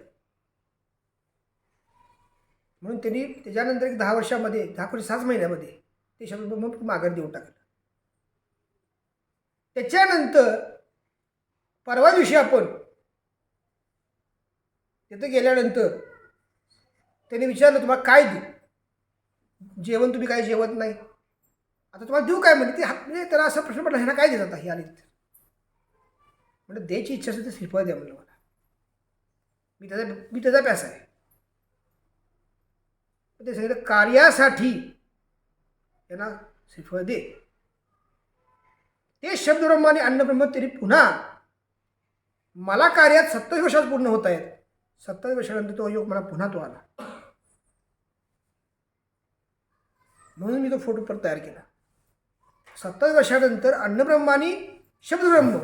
A: म्हणून त्यांनी त्याच्यानंतर एक 10 वर्षामध्ये 6 महिन्यामध्ये ते शब्दब्रह्म माघारी देऊन टाकलं. त्याच्यानंतर परवा दिवशी आपण तिथे गेल्यानंतर त्यांनी विचारलं तुम्हाला काय देऊ? जेवण तुम्ही काय जेवत नाही, आता तुम्हाला देऊ काय? म्हणजे ते म्हणजे त्याला असा प्रश्न पडला ह्यांना काय देत आता? हे आले म्हणजे द्यायची इच्छा असेल तर श्रीफळ द्या म्हणलं मला, मी त्याचा पैसा आहे. ते सांगितलं कार्यासाठी त्यांना श्रीफळ दे. ते शब्दब्रह्म आणि अन्नब्रह्म तरी पुन्हा मला कार्यात 27 वर्षात पूर्ण होत आहेत. 27 वर्षानंतर तो योग मला पुन्हा तो आला, म्हणून मी तो फोटो परत तयार केला. 27 वर्षानंतर अन्नब्रह्म आणि शब्दब्रह्म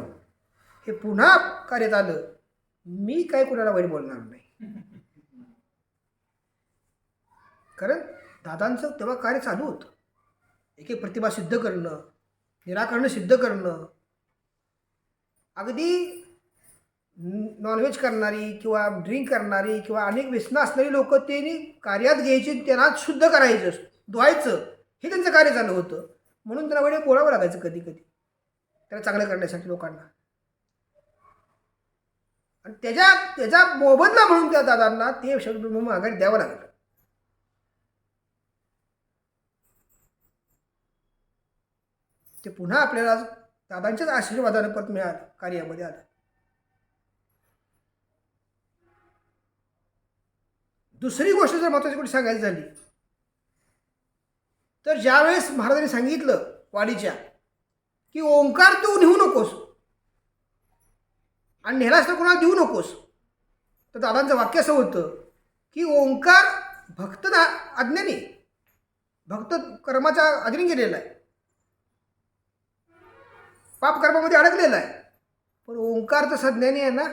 A: हे पुन्हा कार्यात आलं. मी काय कुणाला वाईट बोलणार नाही, कारण दादांचं तेव्हा कार्य चालू होतं. एक एक प्रतिभा सिद्ध करणं, निराकरण सिद्ध करणं. अगदी नॉनव्हेज करणारी किंवा ड्रिंक करणारी किंवा अनेक व्यसनं असणारी लोक त्यांनी कार्यात घ्यायची, त्यांना शुद्ध करायचं, धुवायचं, हे त्यांचं कार्य चालू होतं. म्हणून त्याला वेळ बोलावं लागायचं कधी कधी त्याला चांगलं करण्यासाठी लोकांना. आणि त्याचा मोबदला म्हणून त्या दादांना ते शब्दब्रह्म माघारी द्यावं लागलं. ते पुन्हा आपल्याला दादांच्याच आशीर्वादाने परत मिळालं, कार्यामध्ये आलं. दुसरी गोष्ट जर महत्त्वाची गोष्ट सांगायची झाली तर ज्यावेळेस महाराजांनी सांगितलं वाडीच्या की ओंकार तू नेऊ नकोस आणि नेलास तर कोणाला देऊ नकोस, तर दादांचं वाक्य असं होतं की ओंकार भक्त आज्ञेने भक्त कर्माच्या अधीन गेलेला आहे, पाप कर्मामध्ये अडकलेला आहे. पण ओंकार तर संज्ञाने आहे ना,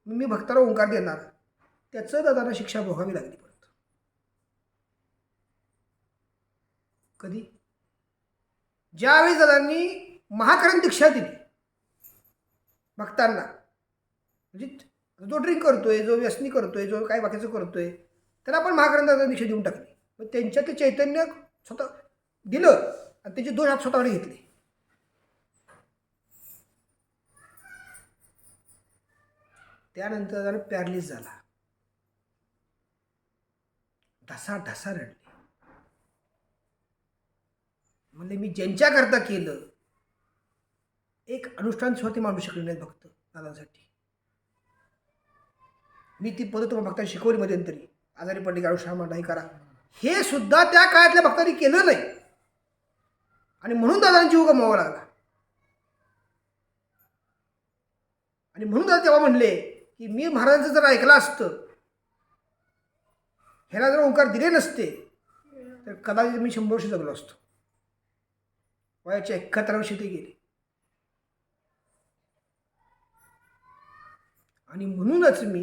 A: मी भक्ताला ओंकार देणार. त्याचं दादांना शिक्षा भोगावी लागली परत. कधी? ज्यावेळी दादांनी महाकरण दीक्षा दिली भक्तांना, म्हणजे जो ड्रिंक करतोय, जो व्यसनी करतोय, जो काय बाकीचं करतोय, त्याला आपण महाकरण दादा दीक्षा देऊन टाकली. मग त्यांच्यात ते चैतन्य स्वतः दिलं आणि त्याचे 2 हात स्वतःकडे घेतले. त्यानंतर जरा पॅरलिस झाला, ढसा रडले. म्हणजे मी ज्यांच्याकरता केलं एक अनुष्ठान सुद्धा ते मांडू शकले नाहीत भक्त दादांसाठी. मी ती पद्धत तुम्हाला भक्तांनी शिकवली मध्यंतरी, आजारी पडली अनुष्ठान मांडा, हे करा, हे सुद्धा त्या काळातल्या भक्तांनी केलं नाही. आणि म्हणून दादांना जीव गमवावा लागला. आणि म्हणून दादा तेव्हा म्हणले की मी महाराजांचं जर ऐकलं असतं ह्याला जर ओंकार दिले नसते तर कदाचित मी 100 वर्ष जगलो असतो. वयाच्या 71 वर्षी ते गेले. आणि म्हणूनच मी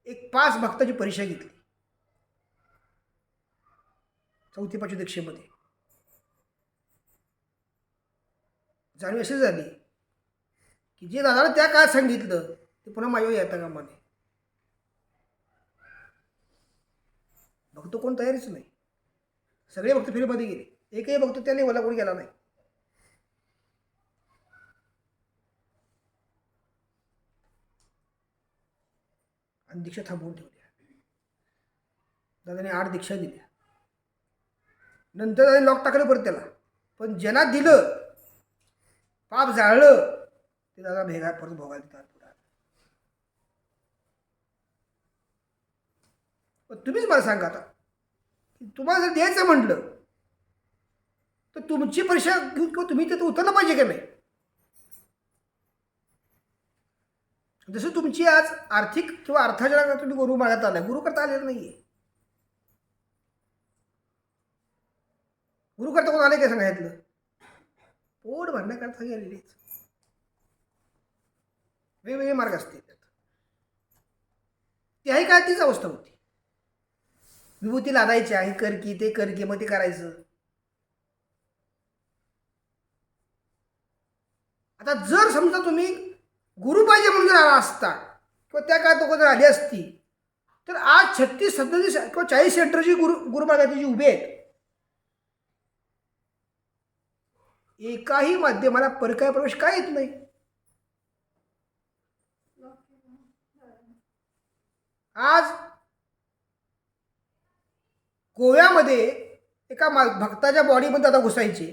A: एक 5 भक्ताची परीक्षा घेतली 4थी 5वी दीक्षेमध्ये. जाणीव अशी झाली की जे दादाला त्या काळात सांगितलं ते पुन्हा माझ्यावर येता कामा नये. भक्त कोण तयारीच नाही. सगळे भक्त फेरीमध्ये गेले. एकही भक्त त्या लेवलला कोणी गेला नाही. आणि दीक्षा थांबवून ठेवल्या. दादाने 8 दीक्षा दिल्या. नंतर दादाने लॉक टाकलं परत त्याला. पण ज्यांना दिलं पाप जाळलं ते दादा भेगा परत भोगायला देतात. पण तुम्हीच मला सांगा आता, तुम्हाला जर द्यायचं म्हटलं तर तुमची परीक्षा घेऊन किंवा तुम्ही तिथं उतरलं पाहिजे का नाही. जसं तुमची आज आर्थिक किंवा अर्थाच्या तुम्ही गुरु मागत आलाय, गुरु करता आलेलं नाहीये. गुरु करता कोण आले काय सांगायचं. पोट भरण्याकरता गेलेलेच वेगवेगळे मार्ग असतील. त्याही काय तीच अवस्था होती. विभूती लादायची आहे, कर की ते कर की, मग ते करायचं. आता जर समजा तुम्ही गुरु पाहिजे म्हणून जर आला असता किंवा त्या काळात लोक जर आली असती तर आज 36, 37 किंवा 40 सेंटरची गुरुमार्गाची जी उभी आहेत, एकाही माध्यमाला परकीय प्रवेश काय येत नाही. आज गोव्यामध्ये एका भक्ताच्या बॉडीमध्ये दादा घुसायचे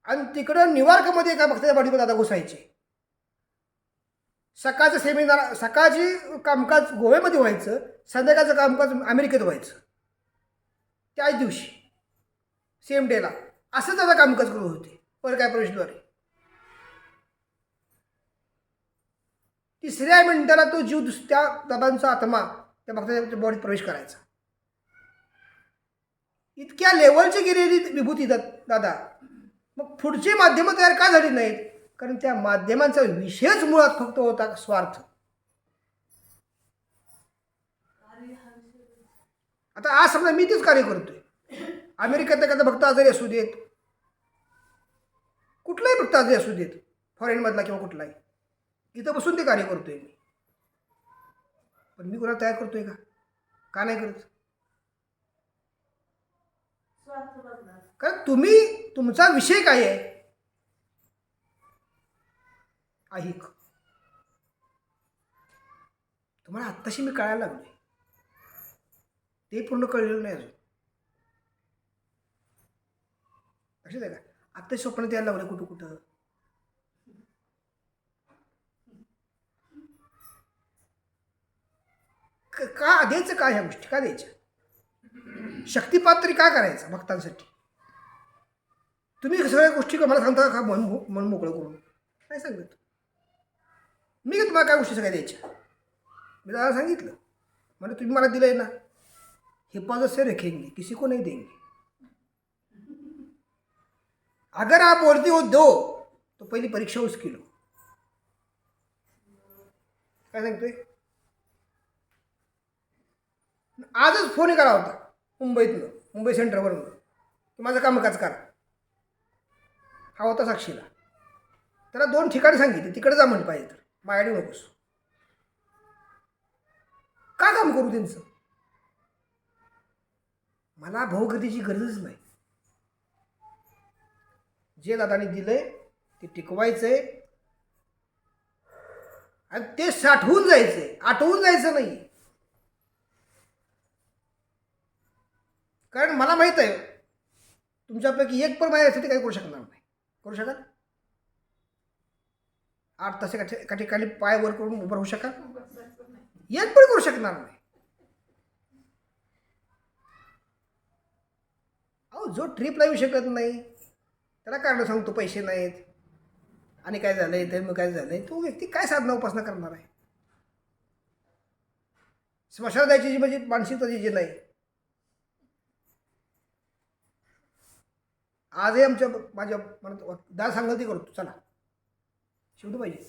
A: आणि तिकडं न्यूयॉर्कमध्ये एका भक्ताच्या बॉडीमध्ये दादा घुसायचे. सकाळचं सेमिनार, सकाळची कामकाज गोव्यामध्ये व्हायचं, संध्याकाळचं कामकाज अमेरिकेत व्हायचं. त्याच दिवशी सेम डेला असं दादा कामकाज करत होते परकीय प्रवेशद्वारे. 3ऱ्या मिनिटाला तो जीव त्या दादांचा आत्मा त्या भक्ताच्या बॉडीत प्रवेश करायचा. इतक्या लेवलची गेलेली विभूती दादा. मग पुढची माध्यमं तयार का झाली नाहीत? कारण त्या माध्यमांचा विषयच मुळात फक्त होता स्वार्थ. आता आज समजा मी तेच कार्य करतोय. अमेरिकेत एखादा भक्त आजारी असू देत, कुठलाही भक्त आजारी असू देत, फॉरेनमधला किंवा कुठलाही, इथं बसून ते कार्य करतोय मी. पण मी कोणाला तयार करतोय का नाही करत? कारण तुमचा विषय काय आहे? ऐक, तुम्हाला आत्ताशी मी कळायला लागलोय, ते पूर्ण कळलेलं नाही अजून. लक्षात आहे का? आत्ताच स्वप्नात यायला लागलं कुठं कुठं. का द्यायचं? काय ह्या गोष्टी का द्यायच्या? शक्तिपात तरी का करायचा भक्तांसाठी? तुम्ही सगळ्या गोष्टी मला सांगता का मन मोकळं करून? नाही सांगत मी का तुम्हाला काय गोष्टी सगळ्या द्यायच्या. मी दादा सांगितलं, म्हणजे तुम्ही मला दिलंय ना, हिफाजत से रखेंगे, किसी को नहीं देंगे. अगर आप बोलते हो दो तो पहिली परीक्षा उसकी लो. काय सांगतोय? आजच फोन करा होता मुंबईतनं, मुंबई सेंटरवरून, की माझं कामकाज करा. हा होता साक्षीला. त्याला 2 ठिकाणी सांगितले, तिकडे जा म्हण पाहिजे तर, माझ्याकडे नकोस. का काम करू त्यांचं? मला भाऊगतीची गरजच नाही. जे दादाने दिलंय ते टिकवायचंय आणि ते साठवून जायचंय, आठवून जायचं नाही. कारण मला माहित आहे तुमच्यापैकी एक पण माझ्यासाठी काही करू शकणार नाही. करू शकाल? 8 तास एका ठिकाणी पाय वर करून उभं राहू शकाल? एक पण करू शकणार नाही. अहो, जो ट्रिपला येऊ शकत नाही त्याला कारण सांगतो पैसे नाहीत आणि काय झालंय, तर मग काय झालंय, तो व्यक्ती काय साधना उपासना करणार आहे? स्मशान द्यायची जी म्हणजे मानसिकता जी नाही. आजही माझ्या मनात दादा सांगाल ते करतो. चला शेवटी पाहिजे.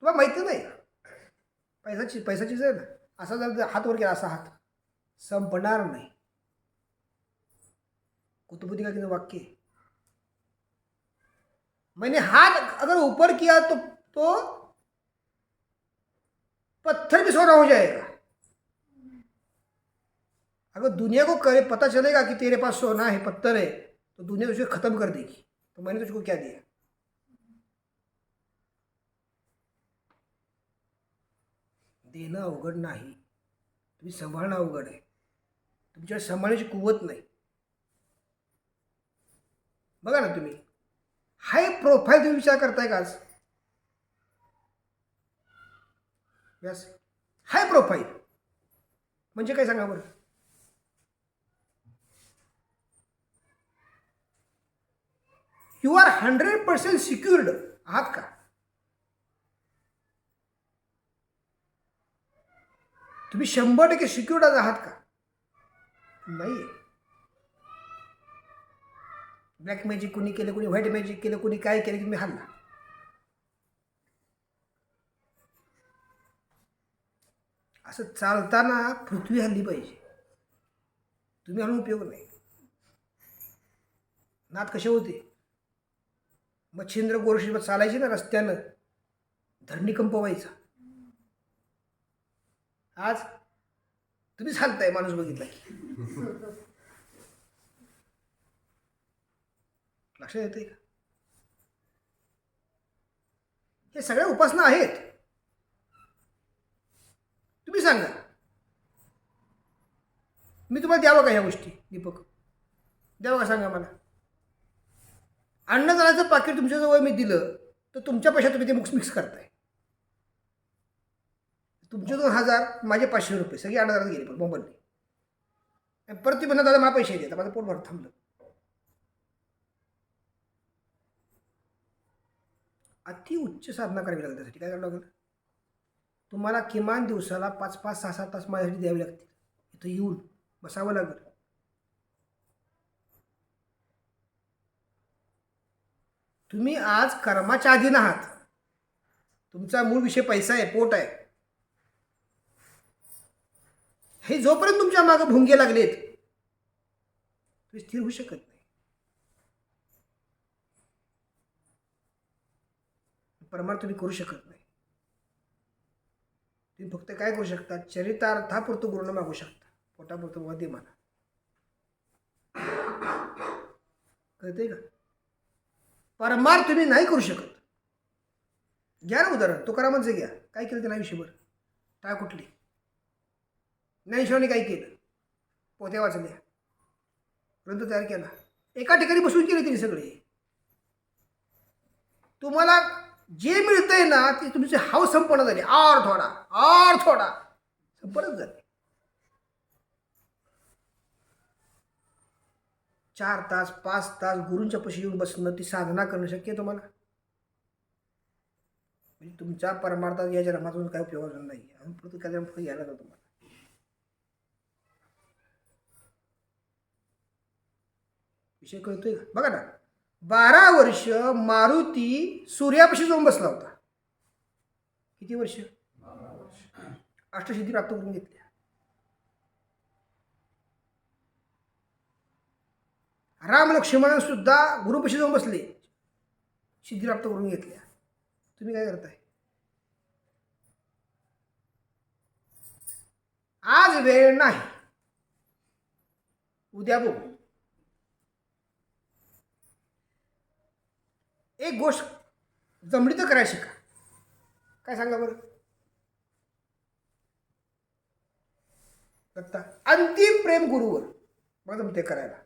A: तुला माहिती नाही पैसाचीच आहे ना. असा जर हात वर केला, असा हात संपणार नाही. कुतुबुद्दीन का वाक्य है. मैंने हाथ अगर ऊपर किया तो पत्थर भी सोना हो जाएगा. अगर दुनिया को पता चलेगा कि तेरे पास सोना है, पत्थर है, तो दुनिया तुझे खत्म कर देगी. तो मैंने तुझको क्या दिया. देणं अवघड नाही, तुम्ही सांभाळणं अवघड आहे. तुमच्याकडे सांभाळण्याची कुवत नाही. बघा ना, तुम्ही हाय प्रोफाईल तुम्ही विचार करताय का आज. यस, हाय प्रोफाईल म्हणजे काय सांगा बरं. यू आर 100% सिक्युर्ड आहात का. तुम्ही 100% सिक्युर्ड आहात का. नाहीये. ब्लॅक मॅजिक कोणी केलं, कोणी व्हाईट मॅजिक केलं, कोणी काय केलं, तुम्ही हल्ला. असं चालताना पृथ्वी हल्ली पाहिजे. तुम्ही हलून उपयोग नाही. नात कसे होते. मच्छिंद्र गोरक्षी चालायची ना रस्त्यानं, धरणीकंप व्हायचा. आज तुम्हीच हालताय, माणूस बघितला की. लक्षात येते का. हे सगळ्या उपासना आहेत. तुम्ही सांगा, मी तुम्हाला द्यावं का ह्या गोष्टी. दीपक द्यावं का सांगा मला. अन्नदानाचं पाकिट तुमच्याजवळ मी दिलं तर तुमच्या पैशात तुम्ही ते मिक्स करताय. तुमचे 2,000, माझे 500 रुपये सगळी अन्नदानात गेले. पण मोबाईल परत ती म्हणा दादा मला पैसे देतात, माझं पोट भरत थांबलं. अति उच्च साधना करावी लागते. त्यासाठी काय करावं लागेल. तुम्हाला किमान दिवसाला 5-5, 6-6 तास माझ्यासाठी द्यावे लागतील. इथं येऊन बसावं लागेल. तुम्ही आज कर्माच्या अधीन आहात. तुमचा मूळ विषय पैसा आहे, पोट आहे. हे जोपर्यंत तुमच्या मागे भुंगे लागलेत, तुम्ही स्थिर होऊ शकत नाही. परमार्थ तुम्ही करू शकत नाही. तुम्ही फक्त काय करू शकता, चरितार्थापुरतं गुरुनं मागू शकता. पोटापुरतं मध्ये म्हणा. कळतंय का. परमार्थ तुम्ही नाही करू शकत. घ्या ना उदाहरण, तुकारामांचं घ्या. काय केलं ते नाही आयुष्यभर. टाळ कुठली. ज्ञानेश्वरांनी काय केलं. पोथ्या वाचल्या, ग्रंथ तयार केला. एका ठिकाणी बसून केले तिने सगळे. तुम्हाला जे मिळतंय ना ते तुमची हाव संपन्न झाली. आर थोडा संपन्नच झाली. 4 तास 5 तास गुरूंच्या पाशी येऊन बसणं, ती साधना करणं शक्य आहे तुम्हाला. म्हणजे तुमच्या परमार्थात या जन्मातून काय उपयोग नाही. आणि पुढे काय फळ घ्यायला जातो तुम्हाला. विषय कळतोय का. बघा ना, 12 वर्ष मारुती सूर्यापाशी जाऊन बसला होता. किती वर्ष. अष्टसिद्धी प्राप्त करून घेतल्या. राम लक्ष्मण सुद्धा गुरुपाशी जाऊन बसले, सिद्धी प्राप्त करून घेतल्या. तुम्ही काय करताय. आज वेळ नाही, उद्या बघू. एक गोष्ट जमली तर करायला शिका. काय सांगा बरं. दत्ता अंतिम प्रेम गुरुवर मग जमते करायला.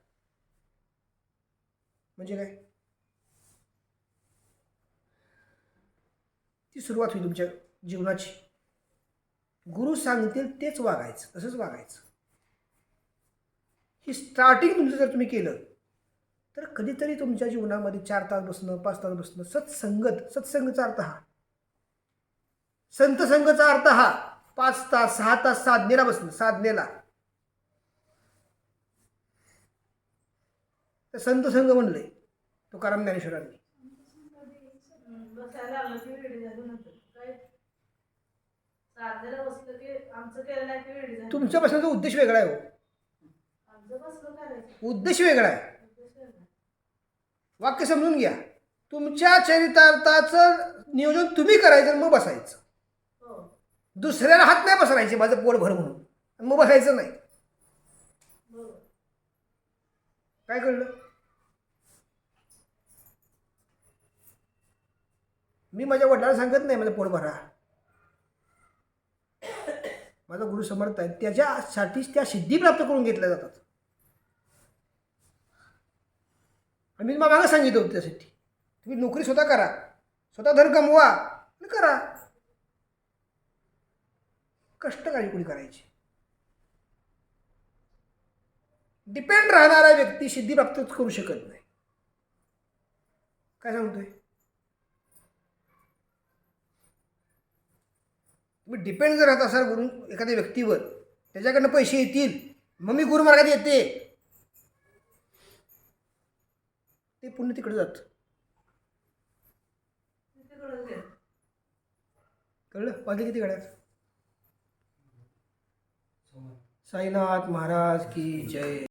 A: म्हणजे काय. ती सुरुवात होईल तुमच्या जीवनाची. गुरु सांगतील तेच वागायचं, तसंच वागायचं. ही स्टार्टिंग तुमचं जर तुम्ही केलं तर कधीतरी तुमच्या जीवनामध्ये 4 तास बसणं, 5 तास बसणं. सत्संगचा अर्थ हा, संत संघचा अर्थ हा, 5 तास 6 तास साधनेला बसलं, साधनेला. तर संत संघ म्हणलंय तुकाराम ज्ञानेश्वरांनी.
B: बसायला लागलं की वेडी झाली नंतर काय साधनेला बसलं की आमचं केलं नाही की वेडी झाली.
A: तुमच्या बसण्याचा उद्देश वेगळा आहे हो.
B: आमचं बसलं करायचं
A: उद्देश वेगळा आहे.
B: उद्देश वेगळा.
A: वाक्य समजून घ्या. तुमच्या चरितार्थाचं नियोजन तुम्ही करायचं आणि मग बसायचं.
B: हो
A: दुसऱ्याला हात नाही पसरायचे माझं पोट भर म्हणून, आणि मग बसायचं नाही.
B: बरोबर.
A: काय कळलं? मी माझ्या वडिलांना सांगत नाही माझं पोट भरा. माझा गुरु समर्थ आहे, त्याच्यासाठीच त्या सिद्धी प्राप्त करून घेतल्या जातात. आणि मी मागं सांगितलं होतं त्यासाठी तुम्ही नोकरी स्वतः करा, स्वतः धन कमवा आणि करा. कष्ट काही कोणी करायची. डिपेंड राहणारा व्यक्ती सिद्धी प्राप्त करू शकत नाही. काय सांगतोय? तुम्ही डिपेंड जर राहत असाल गुरु एखाद्या व्यक्तीवर, त्याच्याकडनं पैसे येतील मग मी गुरुमार्गात येते, ते पुण्य तिकडे जातं.
B: तिकडंच गेलं.
A: कळलं? वाजले किती गाड्यात? साईनाथ महाराज की जय.